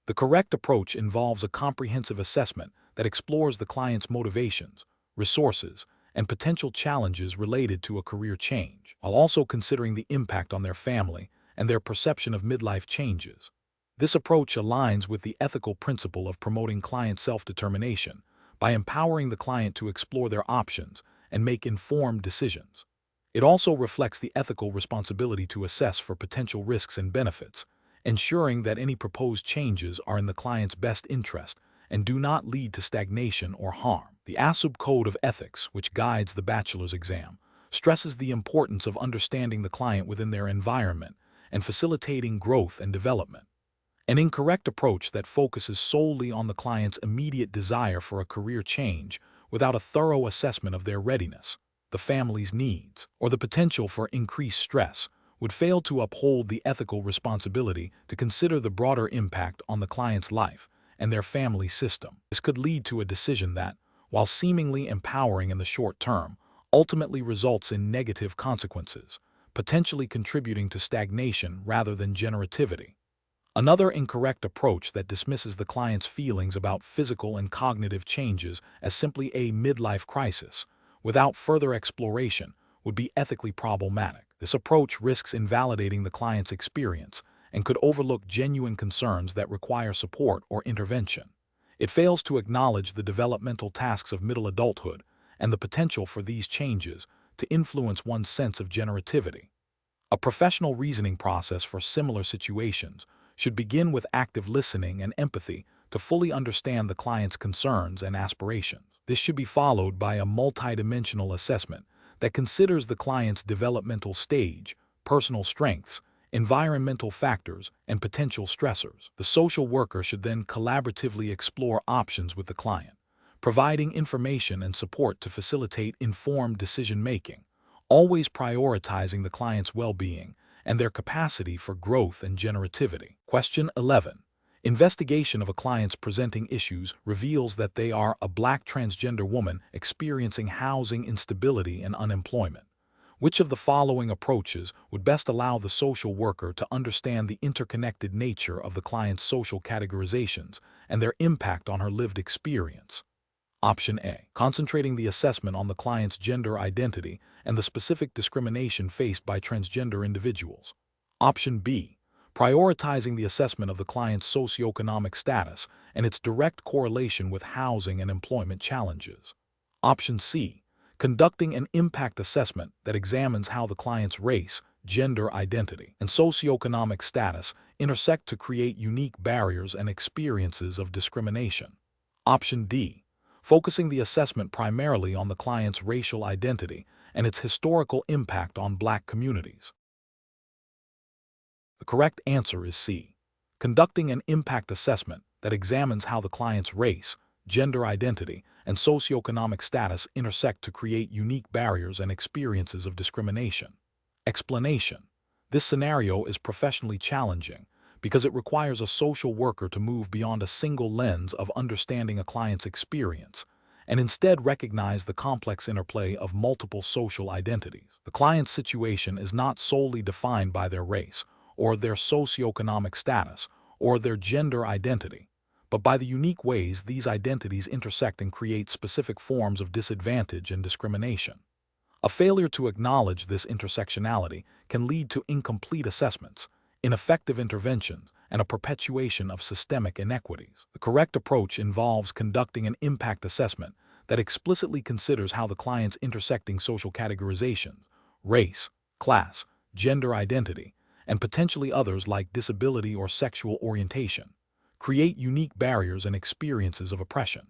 The correct approach involves a comprehensive assessment that explores the client's motivations, resources, and potential challenges related to a career change, while also considering the impact on their family and their perception of midlife changes. This approach aligns with the ethical principle of promoting client self-determination by empowering the client to explore their options and make informed decisions. It also reflects the ethical responsibility to assess for potential risks and benefits, ensuring that any proposed changes are in the client's best interest and do not lead to stagnation or harm. The ASWB Code of Ethics, which guides the bachelor's exam, stresses the importance of understanding the client within their environment and facilitating growth and development. An incorrect approach that focuses solely on the client's immediate desire for a career change without a thorough assessment of their readiness, the family's needs, or the potential for increased stress would fail to uphold the ethical responsibility to consider the broader impact on the client's life and their family system. This could lead to a decision that, while seemingly empowering in the short term, ultimately results in negative consequences, potentially contributing to stagnation rather than generativity. Another incorrect approach that dismisses the client's feelings about physical and cognitive changes as simply a midlife crisis, without further exploration, would be ethically problematic. This approach risks invalidating the client's experience and could overlook genuine concerns that require support or intervention. It fails to acknowledge the developmental tasks of middle adulthood and the potential for these changes to influence one's sense of generativity. A professional reasoning process for similar situations should begin with active listening and empathy to fully understand the client's concerns and aspirations. This should be followed by a multidimensional assessment that considers the client's developmental stage, personal strengths, environmental factors, and potential stressors. The social worker should then collaboratively explore options with the client, providing information and support to facilitate informed decision-making, always prioritizing the client's well-being and their capacity for growth and generativity. Question 11. Investigation of a client's presenting issues reveals that they are a Black transgender woman experiencing housing instability and unemployment. Which of the following approaches would best allow the social worker to understand the interconnected nature of the client's social categorizations and their impact on her lived experience? Option A. Concentrating the assessment on the client's gender identity and the specific discrimination faced by transgender individuals. Option B. Prioritizing the assessment of the client's socioeconomic status and its direct correlation with housing and employment challenges. Option C. Conducting an impact assessment that examines how the client's race, gender identity, and socioeconomic status intersect to create unique barriers and experiences of discrimination. Option D. Focusing the assessment primarily on the client's racial identity and its historical impact on Black communities. The correct answer is C. Conducting an impact assessment that examines how the client's race, gender identity, and socioeconomic status intersect to create unique barriers and experiences of discrimination. Explanation. This scenario is professionally challenging because it requires a social worker to move beyond a single lens of understanding a client's experience and instead recognize the complex interplay of multiple social identities. The client's situation is not solely defined by their race, or their socioeconomic status, or their gender identity, but by the unique ways these identities intersect and create specific forms of disadvantage and discrimination. A failure to acknowledge this intersectionality can lead to incomplete assessments, ineffective interventions, and a perpetuation of systemic inequities. The correct approach involves conducting an impact assessment that explicitly considers how the client's intersecting social categorizations, race, class, gender identity, and potentially others like disability or sexual orientation, create unique barriers and experiences of oppression.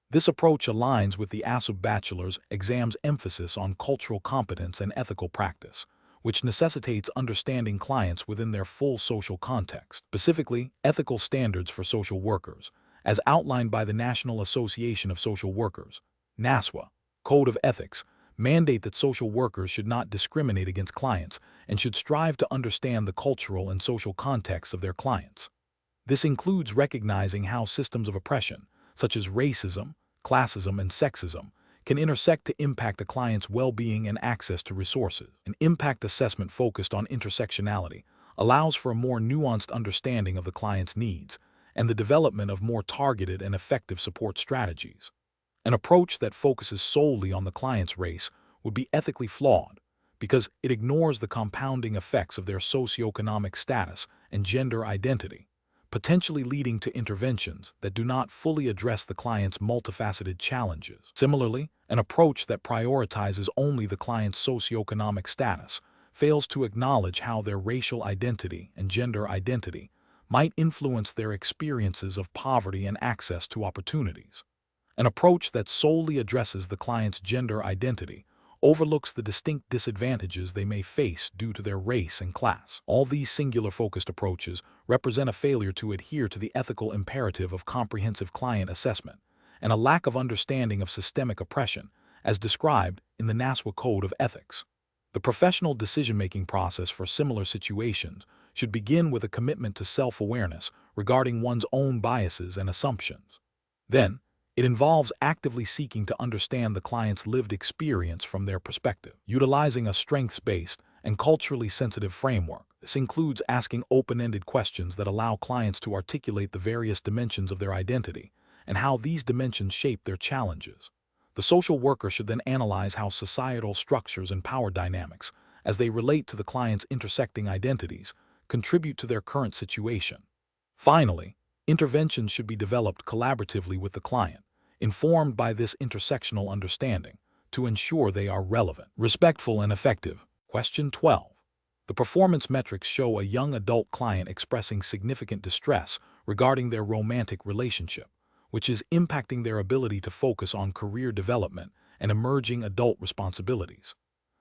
This approach aligns with the ASWB Bachelor's exam's emphasis on cultural competence and ethical practice, which necessitates understanding clients within their full social context, specifically ethical standards for social workers, as outlined by the National Association of Social Workers, NASWA, Code of Ethics, mandate that social workers should not discriminate against clients and should strive to understand the cultural and social context of their clients. This includes recognizing how systems of oppression, such as racism, classism, and sexism, can intersect to impact a client's well-being and access to resources. An impact assessment focused on intersectionality allows for a more nuanced understanding of the client's needs and the development of more targeted and effective support strategies. An approach that focuses solely on the client's race would be ethically flawed because it ignores the compounding effects of their socioeconomic status and gender identity, potentially leading to interventions that do not fully address the client's multifaceted challenges. Similarly, an approach that prioritizes only the client's socioeconomic status fails to acknowledge how their racial identity and gender identity might influence their experiences of poverty and access to opportunities. An approach that solely addresses the client's gender identity overlooks the distinct disadvantages they may face due to their race and class. All these singular-focused approaches represent a failure to adhere to the ethical imperative of comprehensive client assessment and a lack of understanding of systemic oppression, as described in the NASWA Code of Ethics. The professional decision-making process for similar situations should begin with a commitment to self-awareness regarding one's own biases and assumptions. Then, it involves actively seeking to understand the client's lived experience from their perspective, utilizing a strengths-based and culturally sensitive framework. This includes asking open-ended questions that allow clients to articulate the various dimensions of their identity and how these dimensions shape their challenges. The social worker should then analyze how societal structures and power dynamics, as they relate to the client's intersecting identities, contribute to their current situation. Finally, interventions should be developed collaboratively with the client, informed by this intersectional understanding, to ensure they are relevant, respectful, and effective. Question 12. The performance metrics show a young adult client expressing significant distress regarding their romantic relationship, which is impacting their ability to focus on career development and emerging adult responsibilities.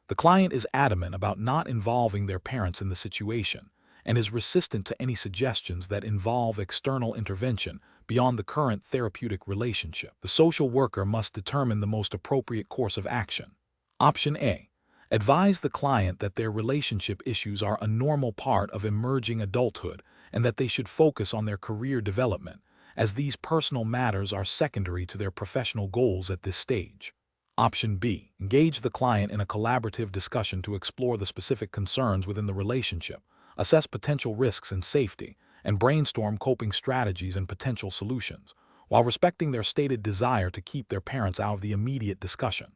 The client is adamant about not involving their parents in the situation and is resistant to any suggestions that involve external intervention beyond the current therapeutic relationship. The social worker must determine the most appropriate course of action. Option A. Advise the client that their relationship issues are a normal part of emerging adulthood and that they should focus on their career development, as these personal matters are secondary to their professional goals at this stage. Option B. Engage the client in a collaborative discussion to explore the specific concerns within the relationship, assess potential risks and safety, and brainstorm coping strategies and potential solutions, while respecting their stated desire to keep their parents out of the immediate discussion.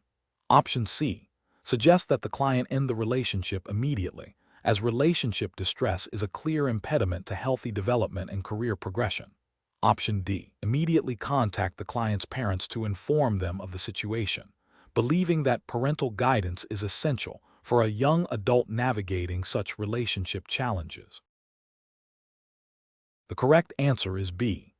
Option C. Suggest that the client end the relationship immediately, as relationship distress is a clear impediment to healthy development and career progression. Option D. Immediately contact the client's parents to inform them of the situation, believing that parental guidance is essential for a young adult navigating such relationship challenges. The correct answer is B.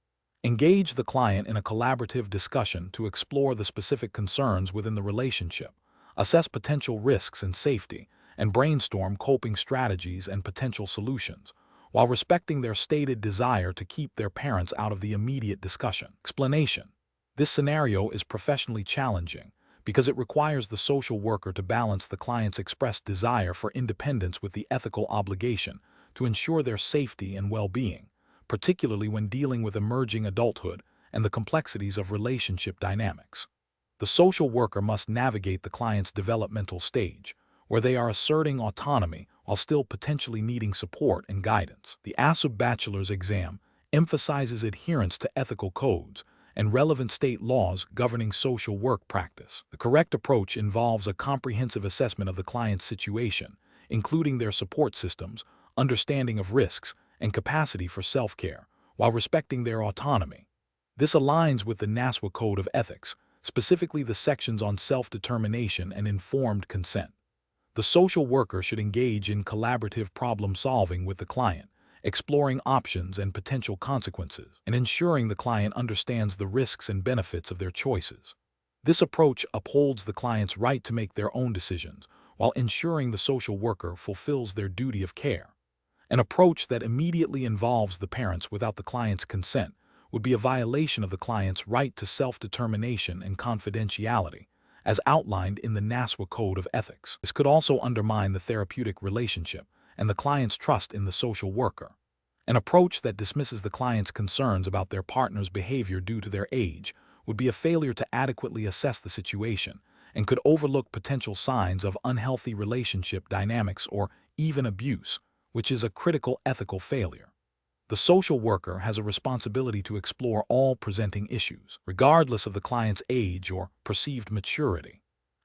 Engage the client in a collaborative discussion to explore the specific concerns within the relationship, assess potential risks and safety, and brainstorm coping strategies and potential solutions, while respecting their stated desire to keep their parents out of the immediate discussion. Explanation: this scenario is professionally challenging because it requires the social worker to balance the client's expressed desire for independence with the ethical obligation to ensure their safety and well-being, particularly when dealing with emerging adulthood and the complexities of relationship dynamics. The social worker must navigate the client's developmental stage, where they are asserting autonomy while still potentially needing support and guidance. The ASWB Bachelor's exam emphasizes adherence to ethical codes and relevant state laws governing social work practice. The correct approach involves a comprehensive assessment of the client's situation, including their support systems, understanding of risks, and capacity for self-care, while respecting their autonomy. This aligns with the ASWB Code of Ethics, specifically the sections on self-determination and informed consent. The social worker should engage in collaborative problem-solving with the client, exploring options and potential consequences, and ensuring the client understands the risks and benefits of their choices. This approach upholds the client's right to make their own decisions, while ensuring the social worker fulfills their duty of care. An approach that immediately involves the parents without the client's consent would be a violation of the client's right to self-determination and confidentiality, as outlined in the ASWB Code of Ethics. This could also undermine the therapeutic relationship and the client's trust in the social worker. An approach that dismisses the client's concerns about their partner's behavior due to their age would be a failure to adequately assess the situation and could overlook potential signs of unhealthy relationship dynamics or even abuse, which is a critical ethical failure. The social worker has a responsibility to explore all presenting issues, regardless of the client's age or perceived maturity.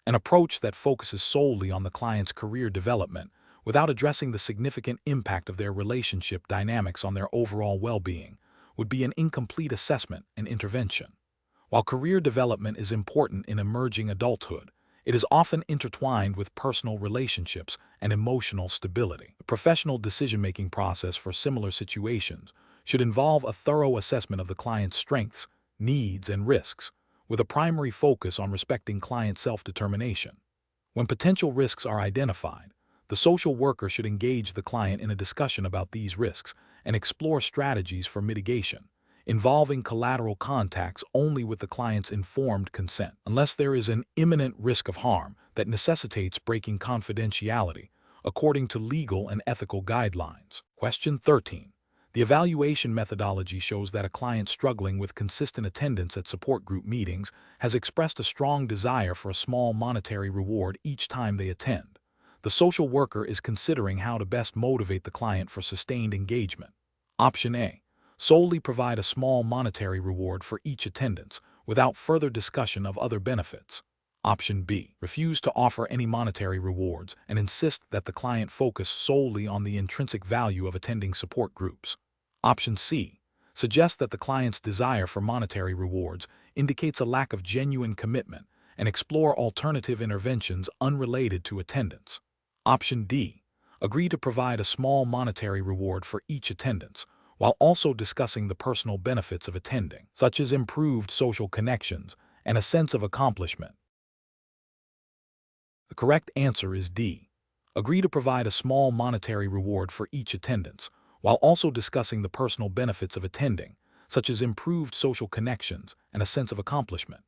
An approach that focuses solely on the client's career development without addressing the significant impact of their relationship dynamics on their overall well-being would be an incomplete assessment and intervention. While career development is important in emerging adulthood, it is often intertwined with personal relationships and emotional stability. The professional decision-making process for similar situations should involve a thorough assessment of the client's strengths, needs, and risks, with a primary focus on respecting client self-determination. When potential risks are identified, the social worker should engage the client in a discussion about these risks and explore strategies for mitigation, involving collateral contacts only with the client's informed consent. Unless there is an imminent risk of harm that necessitates breaking confidentiality, according to legal and ethical guidelines. Question 13. The evaluation methodology shows that a client struggling with consistent attendance at support group meetings has expressed a strong desire for a small monetary reward each time they attend. The social worker is considering how to best motivate the client for sustained engagement. Option A. Solely provide a small monetary reward for each attendance, without further discussion of other benefits. Option B. Refuse to offer any monetary rewards and insist that the client focus solely on the intrinsic value of attending support groups. Option C. Suggest that the client's desire for monetary rewards indicates a lack of genuine commitment and explore alternative interventions unrelated to attendance. Option D. Agree to provide a small monetary reward for each attendance, while also discussing the personal benefits of attending, such as improved social connections and a sense of accomplishment. The correct answer is D. Agree to provide a small monetary reward for each attendance, while also discussing the personal benefits of attending, such as improved social connections and a sense of accomplishment.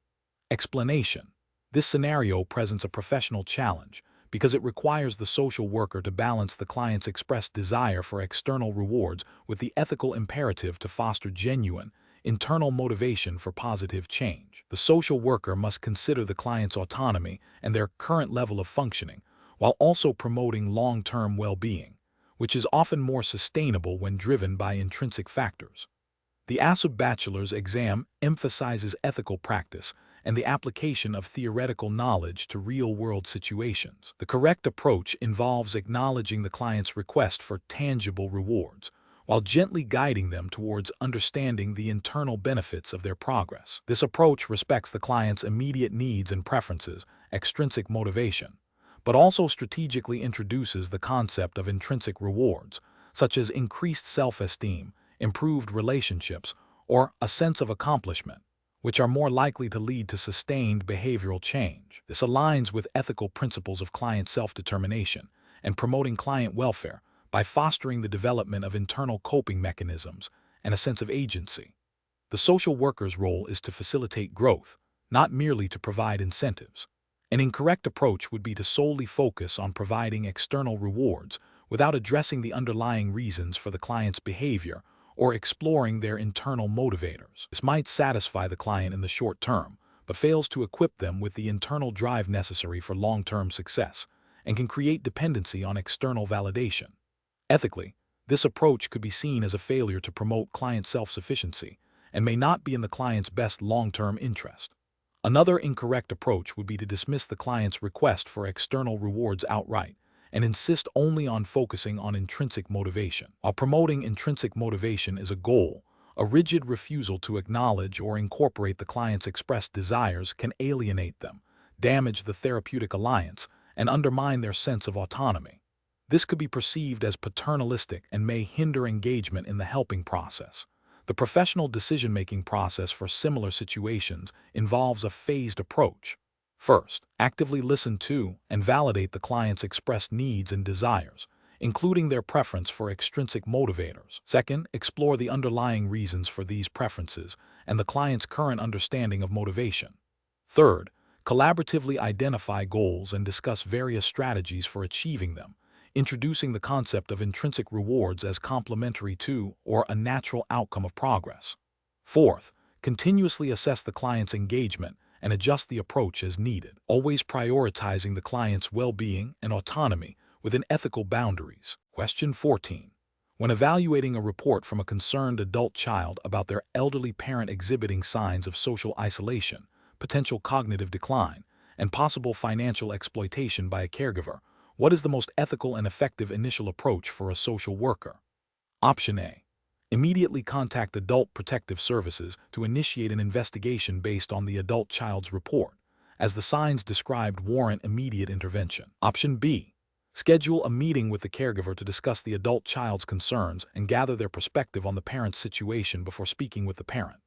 Explanation. This scenario presents a professional challenge because it requires the social worker to balance the client's expressed desire for external rewards with the ethical imperative to foster genuine, internal motivation for positive change. The social worker must consider the client's autonomy and their current level of functioning, while also promoting long-term well-being, which is often more sustainable when driven by intrinsic factors. The ASWB Bachelor's exam emphasizes ethical practice and the application of theoretical knowledge to real-world situations. The correct approach involves acknowledging the client's request for tangible rewards, while gently guiding them towards understanding the internal benefits of their progress. This approach respects the client's immediate needs and preferences, extrinsic motivation, but also strategically introduces the concept of intrinsic rewards, such as increased self-esteem, improved relationships, or a sense of accomplishment, which are more likely to lead to sustained behavioral change. This aligns with ethical principles of client self-determination and promoting client welfare by fostering the development of internal coping mechanisms and a sense of agency. The social worker's role is to facilitate growth, not merely to provide incentives. An incorrect approach would be to solely focus on providing external rewards without addressing the underlying reasons for the client's behavior or exploring their internal motivators. This might satisfy the client in the short term, but fails to equip them with the internal drive necessary for long-term success, and can create dependency on external validation. Ethically, this approach could be seen as a failure to promote client self-sufficiency and may not be in the client's best long-term interest. Another incorrect approach would be to dismiss the client's request for external rewards outright and insist only on focusing on intrinsic motivation. While promoting intrinsic motivation is a goal, a rigid refusal to acknowledge or incorporate the client's expressed desires can alienate them, damage the therapeutic alliance, and undermine their sense of autonomy. This could be perceived as paternalistic and may hinder engagement in the helping process. The professional decision-making process for similar situations involves a phased approach. First, actively listen to and validate the client's expressed needs and desires, including their preference for extrinsic motivators. Second, explore the underlying reasons for these preferences and the client's current understanding of motivation. Third, collaboratively identify goals and discuss various strategies for achieving them, introducing the concept of intrinsic rewards as complementary to or a natural outcome of progress. Fourth, continuously assess the client's engagement and adjust the approach as needed, always prioritizing the client's well-being and autonomy within ethical boundaries. Question 14. When evaluating a report from a concerned adult child about their elderly parent exhibiting signs of social isolation, potential cognitive decline, and possible financial exploitation by a caregiver, what is the most ethical and effective initial approach for a social worker? Option A. Immediately contact Adult Protective Services to initiate an investigation based on the adult child's report, as the signs described warrant immediate intervention. Option B. Schedule a meeting with the caregiver to discuss the adult child's concerns and gather their perspective on the parent's situation before speaking with the parent.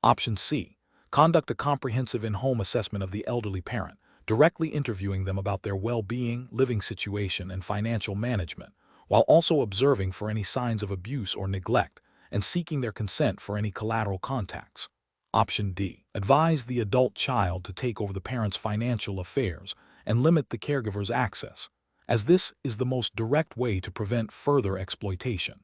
Option C. Conduct a comprehensive in-home assessment of the elderly parent, directly interviewing them about their well-being, living situation, and financial management, while also observing for any signs of abuse or neglect and seeking their consent for any collateral contacts. Option D. Advise the adult child to take over the parent's financial affairs and limit the caregiver's access, as this is the most direct way to prevent further exploitation.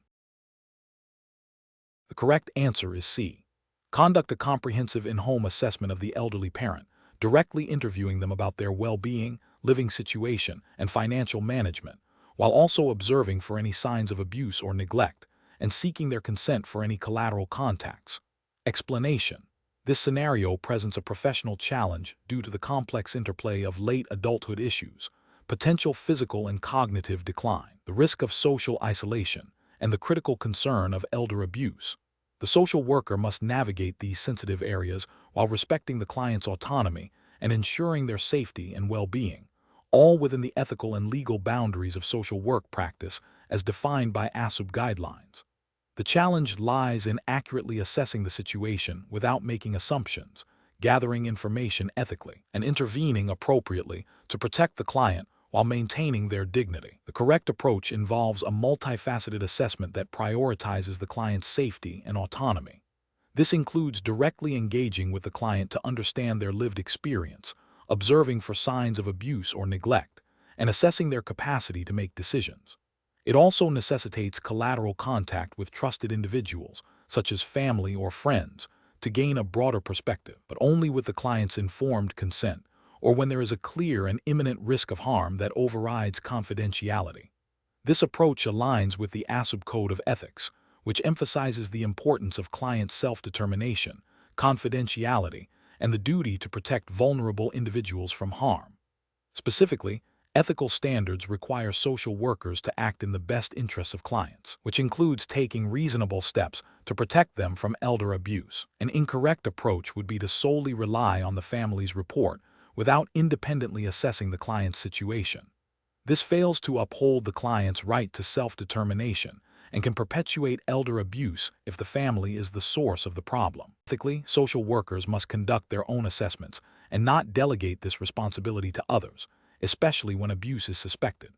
The correct answer is C. Conduct a comprehensive in-home assessment of the elderly parent, directly interviewing them about their well-being, living situation, and financial management, while also observing for any signs of abuse or neglect, and seeking their consent for any collateral contacts. Explanation. This scenario presents a professional challenge due to the complex interplay of late adulthood issues, potential physical and cognitive decline, the risk of social isolation, and the critical concern of elder abuse. The social worker must navigate these sensitive areas while respecting the client's autonomy and ensuring their safety and well-being, all within the ethical and legal boundaries of social work practice as defined by ASWB guidelines. The challenge lies in accurately assessing the situation without making assumptions, gathering information ethically, and intervening appropriately to protect the client while maintaining their dignity. The correct approach involves a multifaceted assessment that prioritizes the client's safety and autonomy. This includes directly engaging with the client to understand their lived experience, observing for signs of abuse or neglect, and assessing their capacity to make decisions. It also necessitates collateral contact with trusted individuals, such as family or friends, to gain a broader perspective, but only with the client's informed consent, or when there is a clear and imminent risk of harm that overrides confidentiality. This approach aligns with the ASWB Code of Ethics, which emphasizes the importance of client self-determination, confidentiality, and the duty to protect vulnerable individuals from harm. Specifically, ethical standards require social workers to act in the best interests of clients, which includes taking reasonable steps to protect them from elder abuse. An incorrect approach would be to solely rely on the family's report without independently assessing the client's situation. This fails to uphold the client's right to self-determination and can perpetuate elder abuse if the family is the source of the problem. Ethically, social workers must conduct their own assessments and not delegate this responsibility to others, especially when abuse is suspected.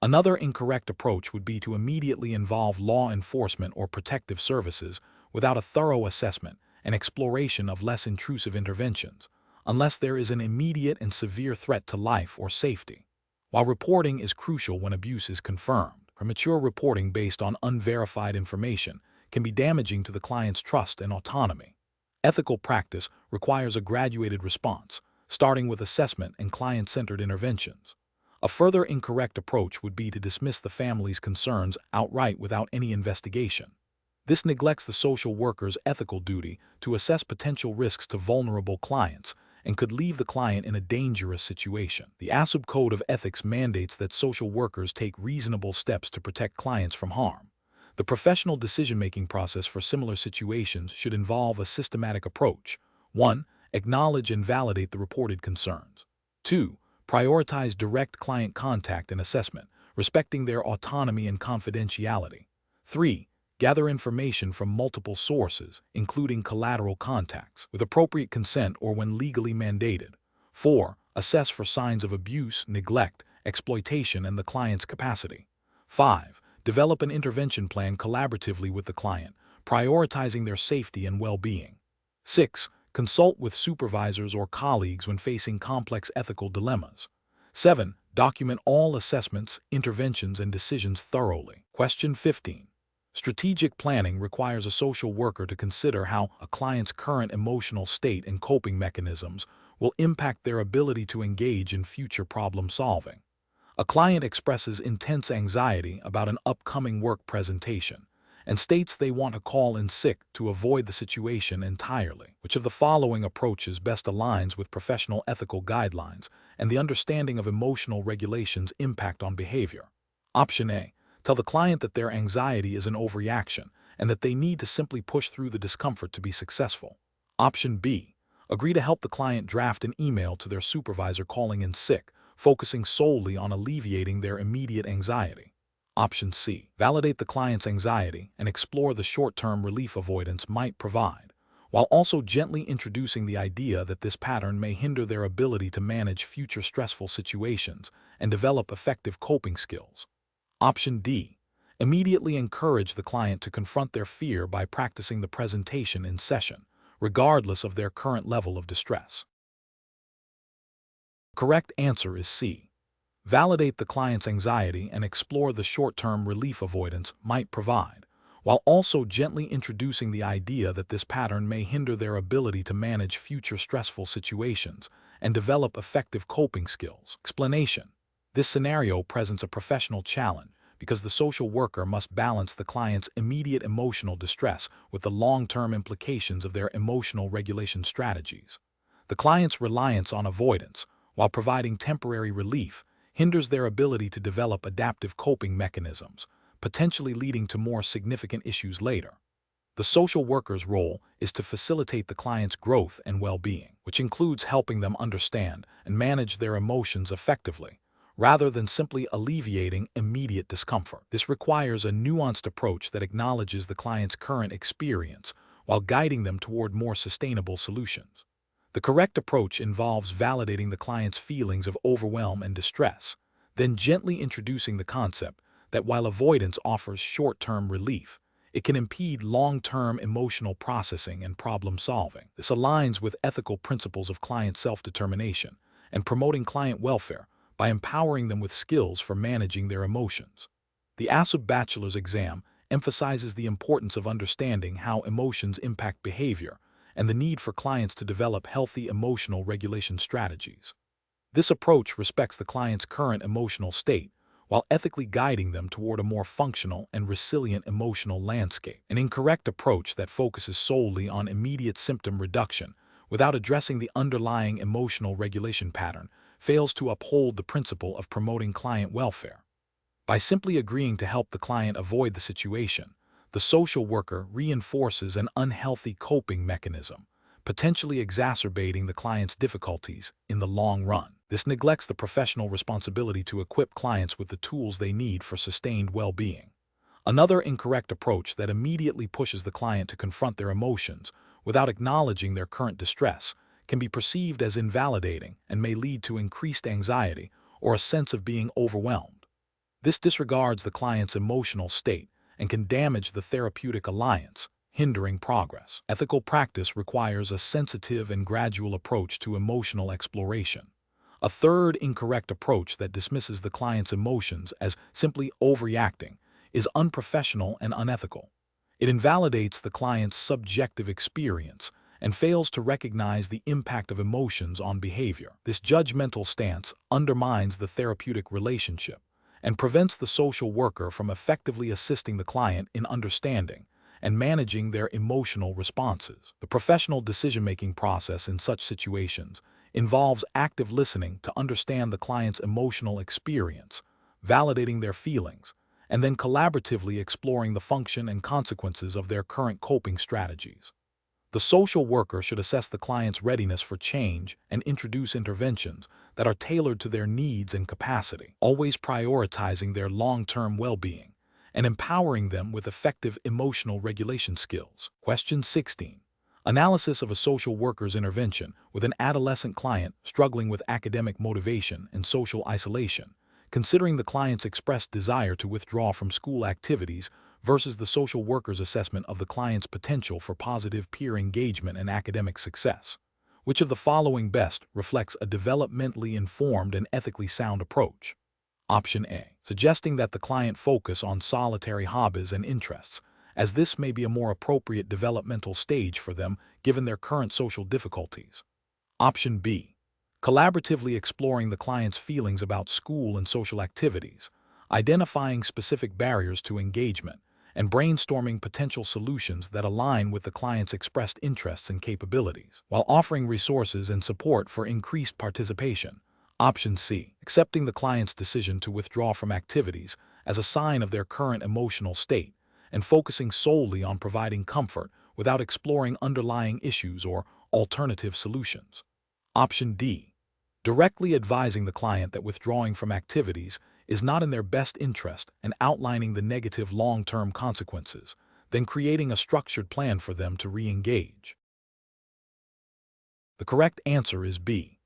Another incorrect approach would be to immediately involve law enforcement or protective services without a thorough assessment and exploration of less intrusive interventions, unless there is an immediate and severe threat to life or safety. While reporting is crucial when abuse is confirmed, premature reporting based on unverified information can be damaging to the client's trust and autonomy. Ethical practice requires a graduated response, starting with assessment and client-centered interventions. A further incorrect approach would be to dismiss the family's concerns outright without any investigation. This neglects the social worker's ethical duty to assess potential risks to vulnerable clients and could leave the client in a dangerous situation. The ASWB Code of Ethics mandates that social workers take reasonable steps to protect clients from harm. The professional decision-making process for similar situations should involve a systematic approach. 1. Acknowledge and validate the reported concerns. 2. Prioritize direct client contact and assessment, respecting their autonomy and confidentiality. 3. Gather information from multiple sources, including collateral contacts, with appropriate consent or when legally mandated. 4. Assess for signs of abuse, neglect, exploitation, and the client's capacity. 5. Develop an intervention plan collaboratively with the client, prioritizing their safety and well-being. 6. Consult with supervisors or colleagues when facing complex ethical dilemmas. 7. Document all assessments, interventions, and decisions thoroughly. Question 15. Strategic planning requires a social worker to consider how a client's current emotional state and coping mechanisms will impact their ability to engage in future problem-solving. A client expresses intense anxiety about an upcoming work presentation and states they want to call in sick to avoid the situation entirely. Which of the following approaches best aligns with professional ethical guidelines and the understanding of emotional regulation's impact on behavior? Option A. Tell the client that their anxiety is an overreaction and that they need to simply push through the discomfort to be successful. Option B. Agree to help the client draft an email to their supervisor calling in sick, focusing solely on alleviating their immediate anxiety. Option C. Validate the client's anxiety and explore the short-term relief avoidance might provide, while also gently introducing the idea that this pattern may hinder their ability to manage future stressful situations and develop effective coping skills. Option D. Immediately encourage the client to confront their fear by practicing the presentation in session, regardless of their current level of distress. The correct answer is C. Validate the client's anxiety and explore the short-term relief avoidance might provide, while also gently introducing the idea that this pattern may hinder their ability to manage future stressful situations and develop effective coping skills. Explanation. This scenario presents a professional challenge because the social worker must balance the client's immediate emotional distress with the long-term implications of their emotional regulation strategies. The client's reliance on avoidance, while providing temporary relief, hinders their ability to develop adaptive coping mechanisms, potentially leading to more significant issues later. The social worker's role is to facilitate the client's growth and well-being, which includes helping them understand and manage their emotions effectively, rather than simply alleviating immediate discomfort. This requires a nuanced approach that acknowledges the client's current experience while guiding them toward more sustainable solutions. The correct approach involves validating the client's feelings of overwhelm and distress, then gently introducing the concept that while avoidance offers short-term relief, it can impede long-term emotional processing and problem-solving. This aligns with ethical principles of client self-determination and promoting client welfare by empowering them with skills for managing their emotions. The ASWB Bachelor's exam emphasizes the importance of understanding how emotions impact behavior and the need for clients to develop healthy emotional regulation strategies. This approach respects the client's current emotional state while ethically guiding them toward a more functional and resilient emotional landscape. An incorrect approach that focuses solely on immediate symptom reduction without addressing the underlying emotional regulation pattern fails to uphold the principle of promoting client welfare. By simply agreeing to help the client avoid the situation, the social worker reinforces an unhealthy coping mechanism, potentially exacerbating the client's difficulties in the long run. This neglects the professional responsibility to equip clients with the tools they need for sustained well-being. Another incorrect approach that immediately pushes the client to confront their emotions without acknowledging their current distress can be perceived as invalidating and may lead to increased anxiety or a sense of being overwhelmed. This disregards the client's emotional state and can damage the therapeutic alliance, hindering progress. Ethical practice requires a sensitive and gradual approach to emotional exploration. A third incorrect approach that dismisses the client's emotions as simply overreacting is unprofessional and unethical. It invalidates the client's subjective experience and fails to recognize the impact of emotions on behavior. This judgmental stance undermines the therapeutic relationship and prevents the social worker from effectively assisting the client in understanding and managing their emotional responses. The professional decision-making process in such situations involves active listening to understand the client's emotional experience, validating their feelings, and then collaboratively exploring the function and consequences of their current coping strategies. The social worker should assess the client's readiness for change and introduce interventions that are tailored to their needs and capacity, always prioritizing their long-term well-being and empowering them with effective emotional regulation skills. Question 16. Analysis of a social worker's intervention with an adolescent client struggling with academic motivation and social isolation, considering the client's expressed desire to withdraw from school activities versus the social worker's assessment of the client's potential for positive peer engagement and academic success. Which of the following best reflects a developmentally informed and ethically sound approach? Option A. Suggesting that the client focus on solitary hobbies and interests, as this may be a more appropriate developmental stage for them given their current social difficulties. Option B. Collaboratively exploring the client's feelings about school and social activities, identifying specific barriers to engagement, and brainstorming potential solutions that align with the client's expressed interests and capabilities, while offering resources and support for increased participation. Option C. Accepting the client's decision to withdraw from activities as a sign of their current emotional state and focusing solely on providing comfort without exploring underlying issues or alternative solutions. Option D. Directly advising the client that withdrawing from activities is not in their best interest and outlining the negative long-term consequences, then creating a structured plan for them to re-engage. The correct answer is B.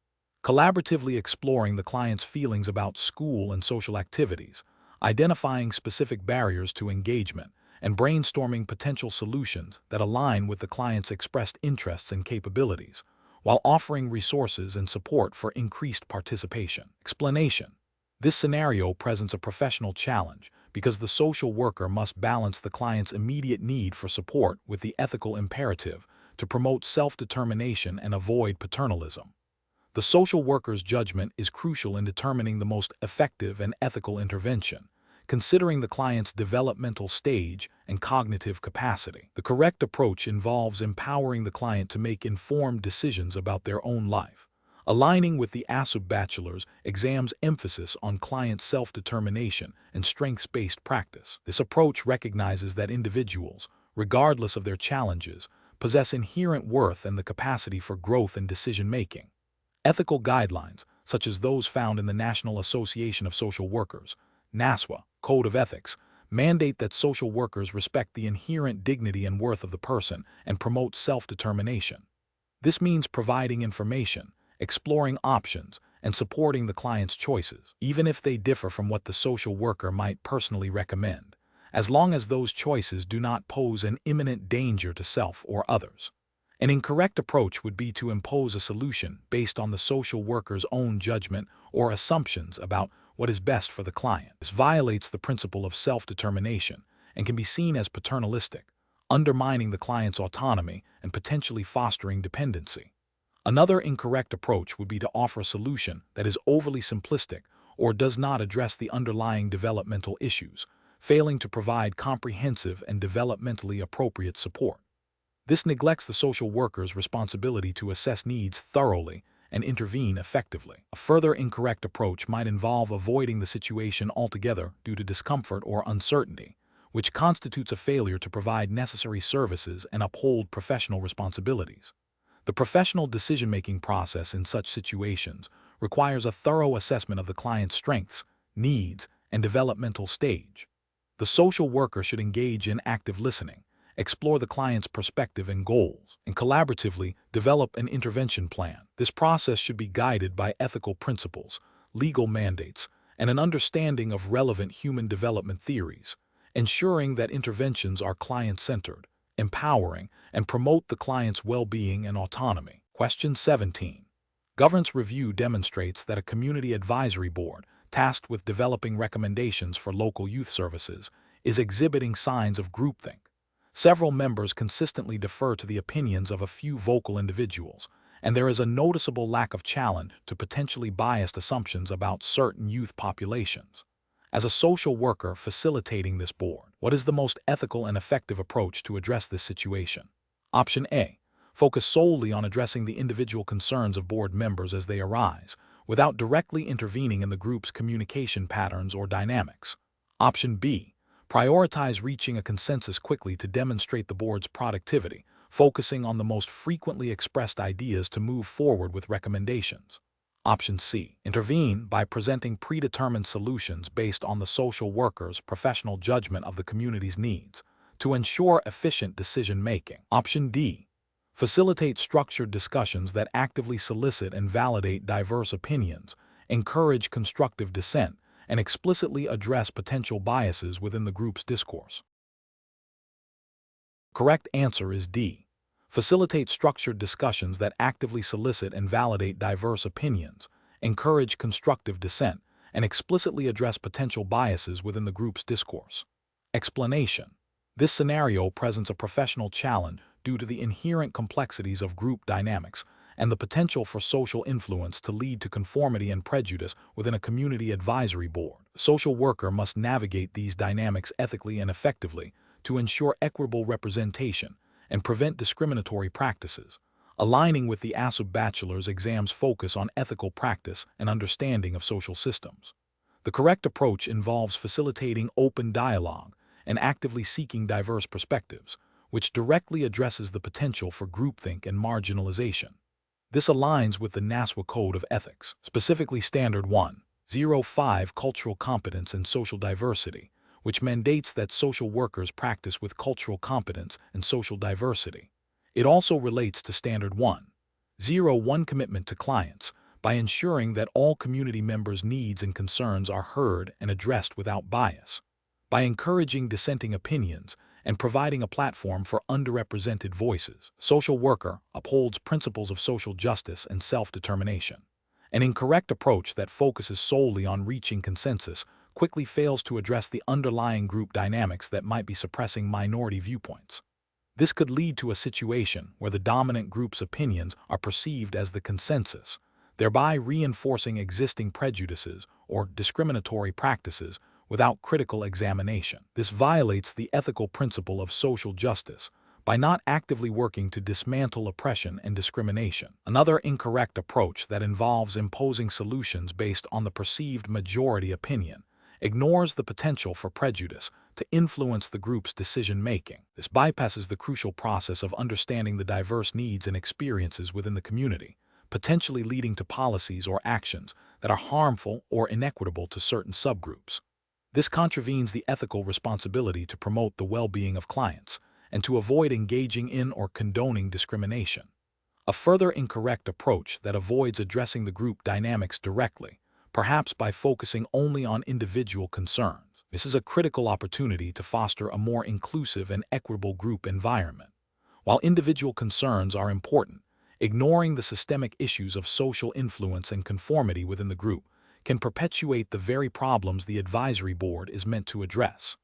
Collaboratively exploring the client's feelings about school and social activities, identifying specific barriers to engagement, and brainstorming potential solutions that align with the client's expressed interests and capabilities, while offering resources and support for increased participation. Explanation. This scenario presents a professional challenge because the social worker must balance the client's immediate need for support with the ethical imperative to promote self-determination and avoid paternalism. The social worker's judgment is crucial in determining the most effective and ethical intervention, considering the client's developmental stage and cognitive capacity. The correct approach involves empowering the client to make informed decisions about their own life, aligning with the ASWB Bachelor's exam's emphasis on client self-determination and strengths-based practice. This approach recognizes that individuals, regardless of their challenges, possess inherent worth and the capacity for growth and decision-making. Ethical guidelines, such as those found in the National Association of Social Workers, NASWA, Code of Ethics, mandate that social workers respect the inherent dignity and worth of the person and promote self-determination. This means providing information, exploring options, and supporting the client's choices, even if they differ from what the social worker might personally recommend, as long as those choices do not pose an imminent danger to self or others. An incorrect approach would be to impose a solution based on the social worker's own judgment or assumptions about what is best for the client. This violates the principle of self-determination and can be seen as paternalistic, undermining the client's autonomy and potentially fostering dependency. Another incorrect approach would be to offer a solution that is overly simplistic or does not address the underlying developmental issues, failing to provide comprehensive and developmentally appropriate support. This neglects the social worker's responsibility to assess needs thoroughly and intervene effectively. A further incorrect approach might involve avoiding the situation altogether due to discomfort or uncertainty, which constitutes a failure to provide necessary services and uphold professional responsibilities. The professional decision-making process in such situations requires a thorough assessment of the client's strengths, needs, and developmental stage. The social worker should engage in active listening, explore the client's perspective and goals, and collaboratively develop an intervention plan. This process should be guided by ethical principles, legal mandates, and an understanding of relevant human development theories, ensuring that interventions are client-centered, empowering, and promote the client's well-being and autonomy. Question 17. Governance review demonstrates that a community advisory board, tasked with developing recommendations for local youth services, is exhibiting signs of groupthink. Several members consistently defer to the opinions of a few vocal individuals, and there is a noticeable lack of challenge to potentially biased assumptions about certain youth populations. As a social worker facilitating this board, what is the most ethical and effective approach to address this situation? Option A. Focus solely on addressing the individual concerns of board members as they arise, without directly intervening in the group's communication patterns or dynamics. Option B. Prioritize reaching a consensus quickly to demonstrate the board's productivity, focusing on the most frequently expressed ideas to move forward with recommendations. Option C. Intervene by presenting predetermined solutions based on the social worker's professional judgment of the community's needs to ensure efficient decision-making. Option D. Facilitate structured discussions that actively solicit and validate diverse opinions, encourage constructive dissent, and explicitly address potential biases within the group's discourse. Correct answer is D. Facilitate structured discussions that actively solicit and validate diverse opinions, encourage constructive dissent, and explicitly address potential biases within the group's discourse. Explanation. This scenario presents a professional challenge due to the inherent complexities of group dynamics and the potential for social influence to lead to conformity and prejudice within a community advisory board. The social worker must navigate these dynamics ethically and effectively to ensure equitable representation and prevent discriminatory practices, aligning with the ASWB Bachelor's exam's focus on ethical practice and understanding of social systems. The correct approach involves facilitating open dialogue and actively seeking diverse perspectives, which directly addresses the potential for groupthink and marginalization. This aligns with the NASWA Code of Ethics, specifically Standard 1.05 Cultural Competence and Social Diversity, which mandates that social workers practice with cultural competence and social diversity. It also relates to Standard 1.01 Commitment to Clients by ensuring that all community members' needs and concerns are heard and addressed without bias, by encouraging dissenting opinions and providing a platform for underrepresented voices. Social worker upholds principles of social justice and self-determination. An incorrect approach that focuses solely on reaching consensus quickly fails to address the underlying group dynamics that might be suppressing minority viewpoints. This could lead to a situation where the dominant group's opinions are perceived as the consensus, thereby reinforcing existing prejudices or discriminatory practices without critical examination. This violates the ethical principle of social justice by not actively working to dismantle oppression and discrimination. Another incorrect approach that involves imposing solutions based on the perceived majority opinion ignores the potential for prejudice to influence the group's decision-making. This bypasses the crucial process of understanding the diverse needs and experiences within the community, potentially leading to policies or actions that are harmful or inequitable to certain subgroups. This contravenes the ethical responsibility to promote the well-being of clients and to avoid engaging in or condoning discrimination. A further incorrect approach that avoids addressing the group dynamics directly, perhaps by focusing only on individual concerns. This is a critical opportunity to foster a more inclusive and equitable group environment. While individual concerns are important, ignoring the systemic issues of social influence and conformity within the group can perpetuate the very problems the advisory board is meant to address.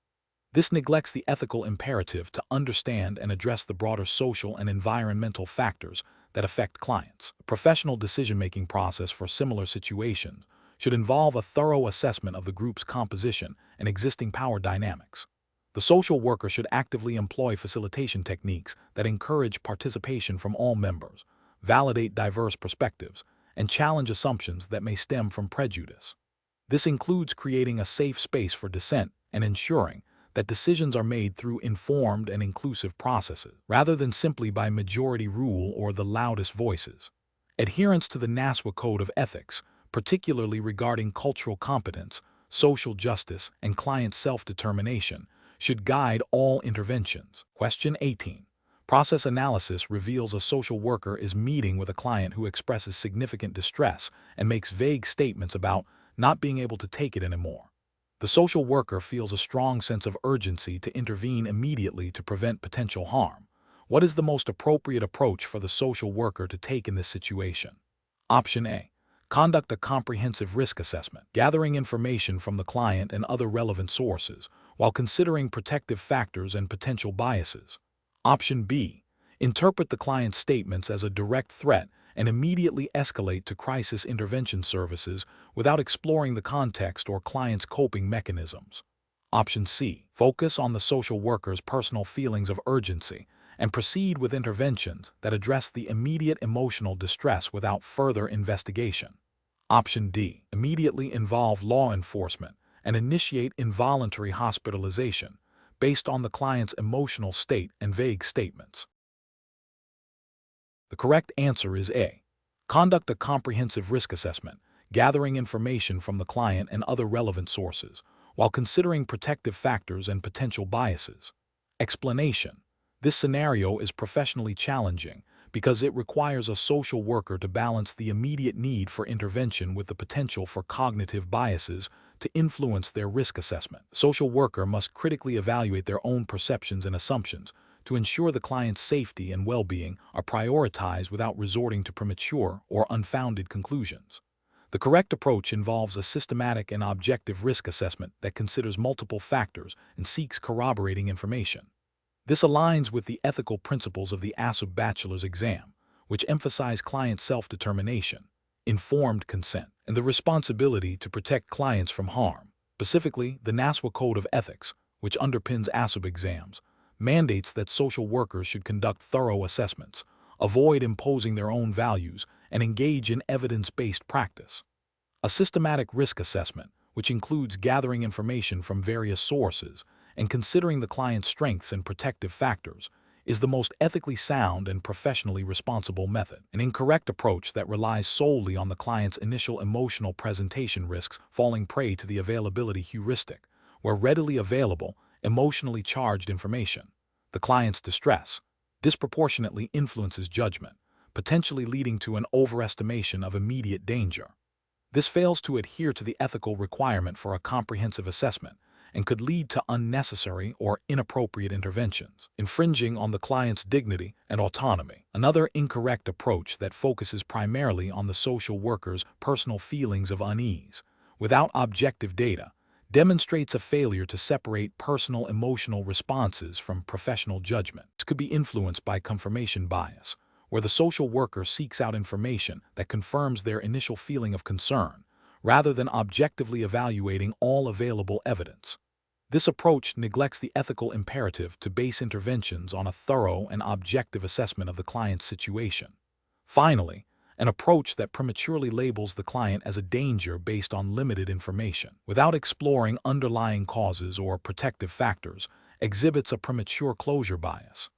This neglects the ethical imperative to understand and address the broader social and environmental factors that affect clients. A professional decision-making process for similar situations should involve a thorough assessment of the group's composition and existing power dynamics. The social worker should actively employ facilitation techniques that encourage participation from all members, validate diverse perspectives, and challenge assumptions that may stem from prejudice. This includes creating a safe space for dissent and ensuring that decisions are made through informed and inclusive processes, rather than simply by majority rule or the loudest voices. Adherence to the ASWB Code of Ethics, particularly regarding cultural competence, social justice, and client self-determination, should guide all interventions. Question 18. Process analysis reveals a social worker is meeting with a client who expresses significant distress and makes vague statements about not being able to take it anymore. The social worker feels a strong sense of urgency to intervene immediately to prevent potential harm. What is the most appropriate approach for the social worker to take in this situation? Option A. Conduct a comprehensive risk assessment, gathering information from the client and other relevant sources, while considering protective factors and potential biases. Option B. Interpret the client's statements as a direct threat and immediately escalate to crisis intervention services without exploring the context or client's coping mechanisms. Option C. Focus on the social worker's personal feelings of urgency and proceed with interventions that address the immediate emotional distress without further investigation. Option D. Immediately involve law enforcement and initiate involuntary hospitalization based on the client's emotional state and vague statements. The correct answer is A. Conduct a comprehensive risk assessment, gathering information from the client and other relevant sources, while considering protective factors and potential biases. Explanation. This scenario is professionally challenging because it requires a social worker to balance the immediate need for intervention with the potential for cognitive biases to influence their risk assessment. The social worker must critically evaluate their own perceptions and assumptions to ensure the client's safety and well-being are prioritized without resorting to premature or unfounded conclusions. The correct approach involves a systematic and objective risk assessment that considers multiple factors and seeks corroborating information. This aligns with the ethical principles of the ASWB Bachelor's exam, which emphasize client self-determination, informed consent, and the responsibility to protect clients from harm. Specifically, the ASWB Code of Ethics, which underpins ASWB exams, mandates that social workers should conduct thorough assessments, avoid imposing their own values, and engage in evidence-based practice. A systematic risk assessment, which includes gathering information from various sources and considering the client's strengths and protective factors, is the most ethically sound and professionally responsible method. An incorrect approach that relies solely on the client's initial emotional presentation risks falling prey to the availability heuristic, where readily available, emotionally charged information, the client's distress, disproportionately influences judgment, potentially leading to an overestimation of immediate danger. This fails to adhere to the ethical requirement for a comprehensive assessment and could lead to unnecessary or inappropriate interventions, infringing on the client's dignity and autonomy. Another incorrect approach that focuses primarily on the social worker's personal feelings of unease, without objective data, demonstrates a failure to separate personal emotional responses from professional judgment. This could be influenced by confirmation bias, where the social worker seeks out information that confirms their initial feeling of concern, rather than objectively evaluating all available evidence. This approach neglects the ethical imperative to base interventions on a thorough and objective assessment of the client's situation. Finally, an approach that prematurely labels the client as a danger based on limited information, without exploring underlying causes or protective factors, exhibits a premature closure bias.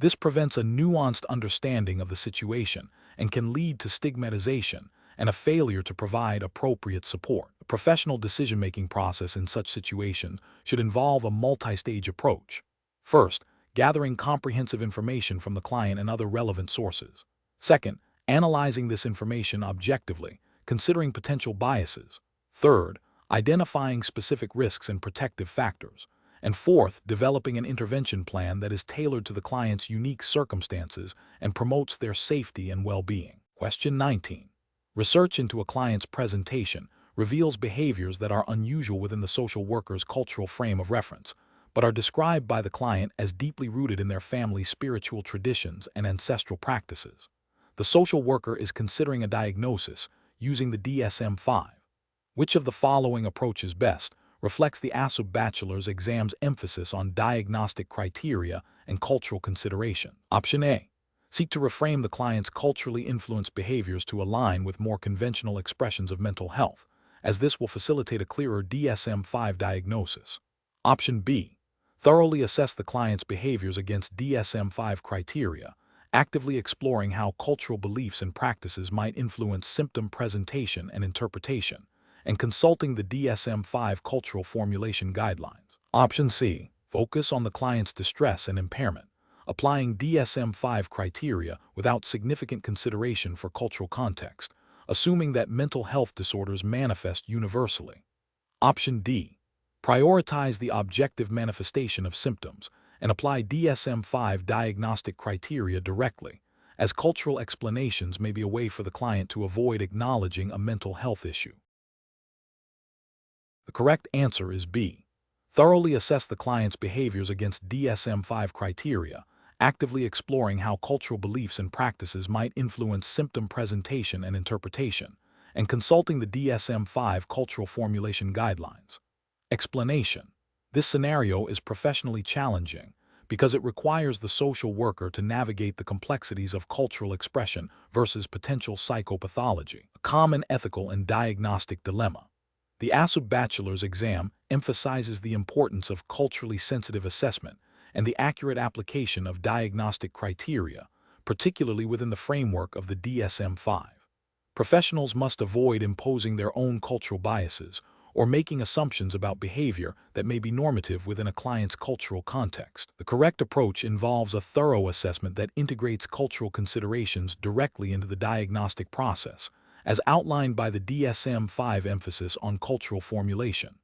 This prevents a nuanced understanding of the situation and can lead to stigmatization and a failure to provide appropriate support. A professional decision-making process in such situations should involve a multi-stage approach. First, gathering comprehensive information from the client and other relevant sources. Second, analyzing this information objectively, considering potential biases. Third, identifying specific risks and protective factors. And fourth, developing an intervention plan that is tailored to the client's unique circumstances and promotes their safety and well-being. Question 19. Research into a client's presentation reveals behaviors that are unusual within the social worker's cultural frame of reference, but are described by the client as deeply rooted in their family's spiritual traditions and ancestral practices. The social worker is considering a diagnosis using the DSM-5. Which of the following approaches best reflects the ASWB Bachelor's exam's emphasis on diagnostic criteria and cultural consideration? Option A. Seek to reframe the client's culturally influenced behaviors to align with more conventional expressions of mental health, as this will facilitate a clearer DSM-5 diagnosis. Option B. Thoroughly assess the client's behaviors against DSM-5 criteria, actively exploring how cultural beliefs and practices might influence symptom presentation and interpretation, and consulting the DSM-5 cultural formulation guidelines. Option C. Focus on the client's distress and impairment, applying DSM-5 criteria without significant consideration for cultural context, assuming that mental health disorders manifest universally. Option D. Prioritize the objective manifestation of symptoms and apply DSM-5 diagnostic criteria directly, as cultural explanations may be a way for the client to avoid acknowledging a mental health issue. The correct answer is B. Thoroughly assess the client's behaviors against DSM-5 criteria, actively exploring how cultural beliefs and practices might influence symptom presentation and interpretation, and consulting the DSM-5 cultural formulation guidelines. Explanation. This scenario is professionally challenging because it requires the social worker to navigate the complexities of cultural expression versus potential psychopathology, a common ethical and diagnostic dilemma. The ASWB Bachelor's exam emphasizes the importance of culturally sensitive assessment and the accurate application of diagnostic criteria, particularly within the framework of the DSM-5. Professionals must avoid imposing their own cultural biases or making assumptions about behavior that may be normative within a client's cultural context. The correct approach involves a thorough assessment that integrates cultural considerations directly into the diagnostic process, as outlined by the DSM-5 emphasis on cultural formulation.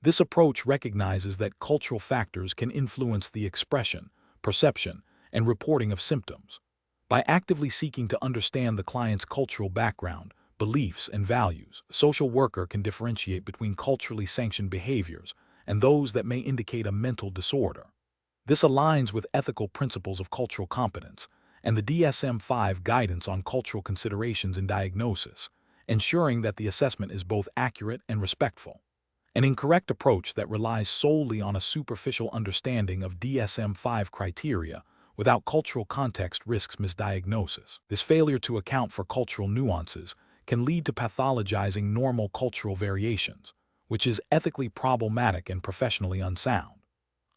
This approach recognizes that cultural factors can influence the expression, perception, and reporting of symptoms. By actively seeking to understand the client's cultural background, beliefs, and values, the social worker can differentiate between culturally sanctioned behaviors and those that may indicate a mental disorder. This aligns with ethical principles of cultural competence and the DSM-5 guidance on cultural considerations in diagnosis, ensuring that the assessment is both accurate and respectful. An incorrect approach that relies solely on a superficial understanding of DSM-5 criteria without cultural context risks misdiagnosis. This failure to account for cultural nuances can lead to pathologizing normal cultural variations, which is ethically problematic and professionally unsound.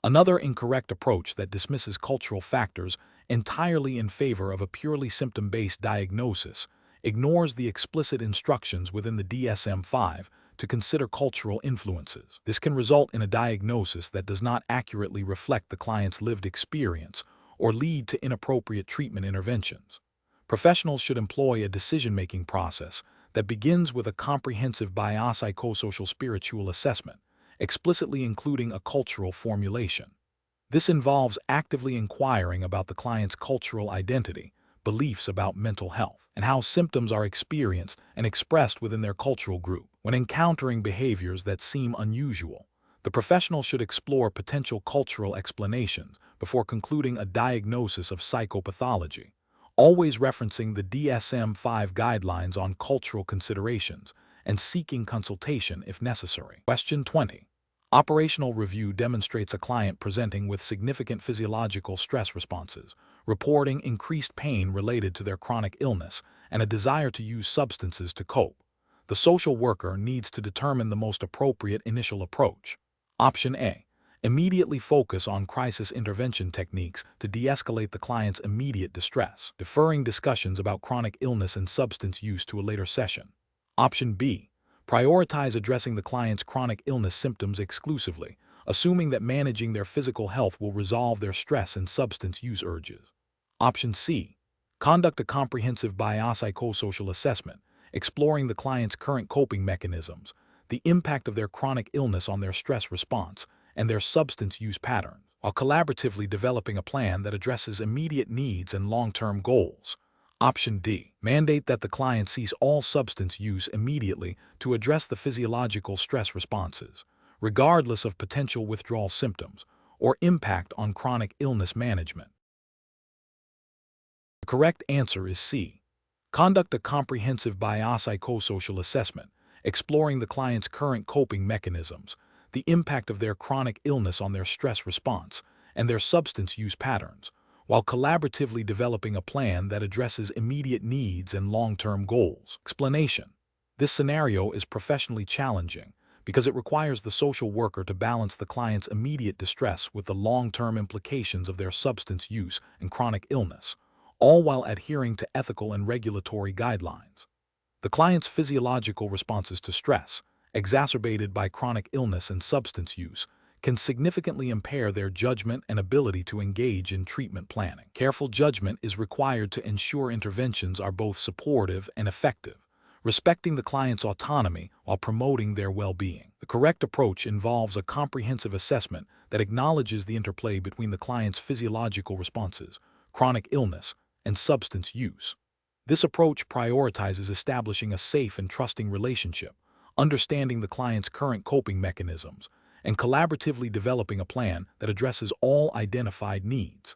Another incorrect approach that dismisses cultural factors entirely in favor of a purely symptom-based diagnosis ignores the explicit instructions within the DSM-5 to consider cultural influences. This can result in a diagnosis that does not accurately reflect the client's lived experience or lead to inappropriate treatment interventions. Professionals should employ a decision-making process that begins with a comprehensive biopsychosocial spiritual assessment, explicitly including a cultural formulation. This involves actively inquiring about the client's cultural identity, beliefs about mental health, and how symptoms are experienced and expressed within their cultural group. When encountering behaviors that seem unusual, the professional should explore potential cultural explanations before concluding a diagnosis of psychopathology, always referencing the DSM-5 guidelines on cultural considerations and seeking consultation if necessary. Question 20. Operational review demonstrates a client presenting with significant physiological stress responses, reporting increased pain related to their chronic illness and a desire to use substances to cope. The social worker needs to determine the most appropriate initial approach. Option A. Immediately focus on crisis intervention techniques to de-escalate the client's immediate distress, deferring discussions about chronic illness and substance use to a later session. Option B. Prioritize addressing the client's chronic illness symptoms exclusively, assuming that managing their physical health will resolve their stress and substance use urges. Option C. Conduct a comprehensive biopsychosocial assessment, exploring the client's current coping mechanisms, the impact of their chronic illness on their stress response, and their substance use patterns, while collaboratively developing a plan that addresses immediate needs and long-term goals. Option D. Mandate that the client cease all substance use immediately to address the physiological stress responses, regardless of potential withdrawal symptoms or impact on chronic illness management. The correct answer is C. Conduct a comprehensive biopsychosocial assessment, exploring the client's current coping mechanisms, the impact of their chronic illness on their stress response, and their substance use patterns, while collaboratively developing a plan that addresses immediate needs and long-term goals. Explanation: this scenario is professionally challenging because it requires the social worker to balance the client's immediate distress with the long-term implications of their substance use and chronic illness, all while adhering to ethical and regulatory guidelines. The client's physiological responses to stress, exacerbated by chronic illness and substance use, can significantly impair their judgment and ability to engage in treatment planning. Careful judgment is required to ensure interventions are both supportive and effective, respecting the client's autonomy while promoting their well-being. The correct approach involves a comprehensive assessment that acknowledges the interplay between the client's physiological responses, chronic illness, and substance use. This approach prioritizes establishing a safe and trusting relationship, understanding the client's current coping mechanisms, and collaboratively developing a plan that addresses all identified needs.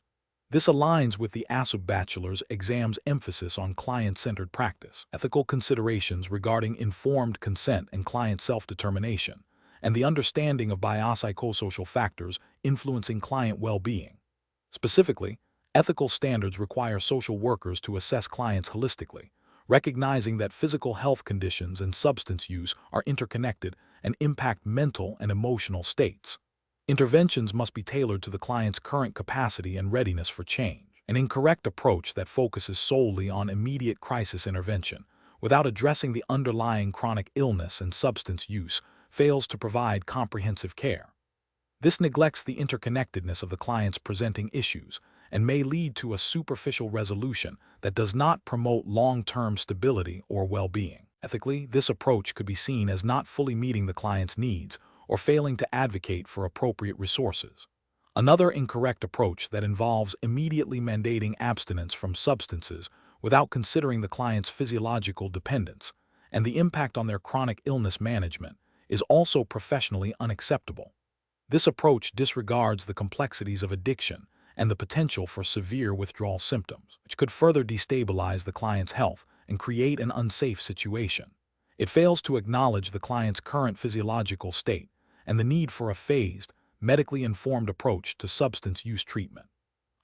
This aligns with the ASWB Bachelor's exam's emphasis on client-centered practice, ethical considerations regarding informed consent and client self-determination, and the understanding of biopsychosocial factors influencing client well-being. Specifically, ethical standards require social workers to assess clients holistically, recognizing that physical health conditions and substance use are interconnected and impact mental and emotional states. Interventions must be tailored to the client's current capacity and readiness for change. An incorrect approach that focuses solely on immediate crisis intervention, without addressing the underlying chronic illness and substance use, fails to provide comprehensive care. This neglects the interconnectedness of the client's presenting issues and may lead to a superficial resolution that does not promote long-term stability or well-being. Ethically, this approach could be seen as not fully meeting the client's needs or failing to advocate for appropriate resources. Another incorrect approach that involves immediately mandating abstinence from substances without considering the client's physiological dependence and the impact on their chronic illness management is also professionally unacceptable. This approach disregards the complexities of addiction and the potential for severe withdrawal symptoms, which could further destabilize the client's health and create an unsafe situation. It fails to acknowledge the client's current physiological state and the need for a phased, medically informed approach to substance use treatment.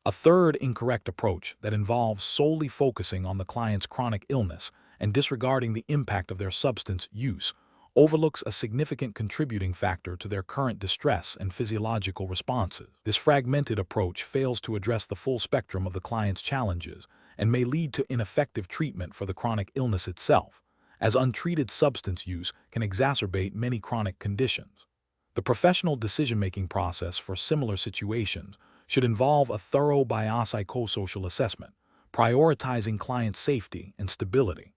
A third incorrect approach that involves solely focusing on the client's chronic illness and disregarding the impact of their substance use overlooks a significant contributing factor to their current distress and physiological responses. This fragmented approach fails to address the full spectrum of the client's challenges and may lead to ineffective treatment for the chronic illness itself, as untreated substance use can exacerbate many chronic conditions. The professional decision-making process for similar situations should involve a thorough biopsychosocial assessment, prioritizing client safety and stability.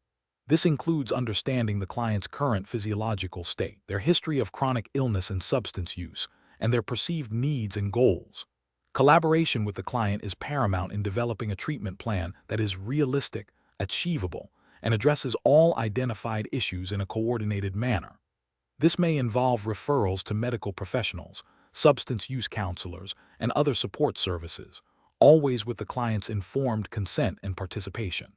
This includes understanding the client's current physiological state, their history of chronic illness and substance use, and their perceived needs and goals. Collaboration with the client is paramount in developing a treatment plan that is realistic, achievable, and addresses all identified issues in a coordinated manner. This may involve referrals to medical professionals, substance use counselors, and other support services, always with the client's informed consent and participation.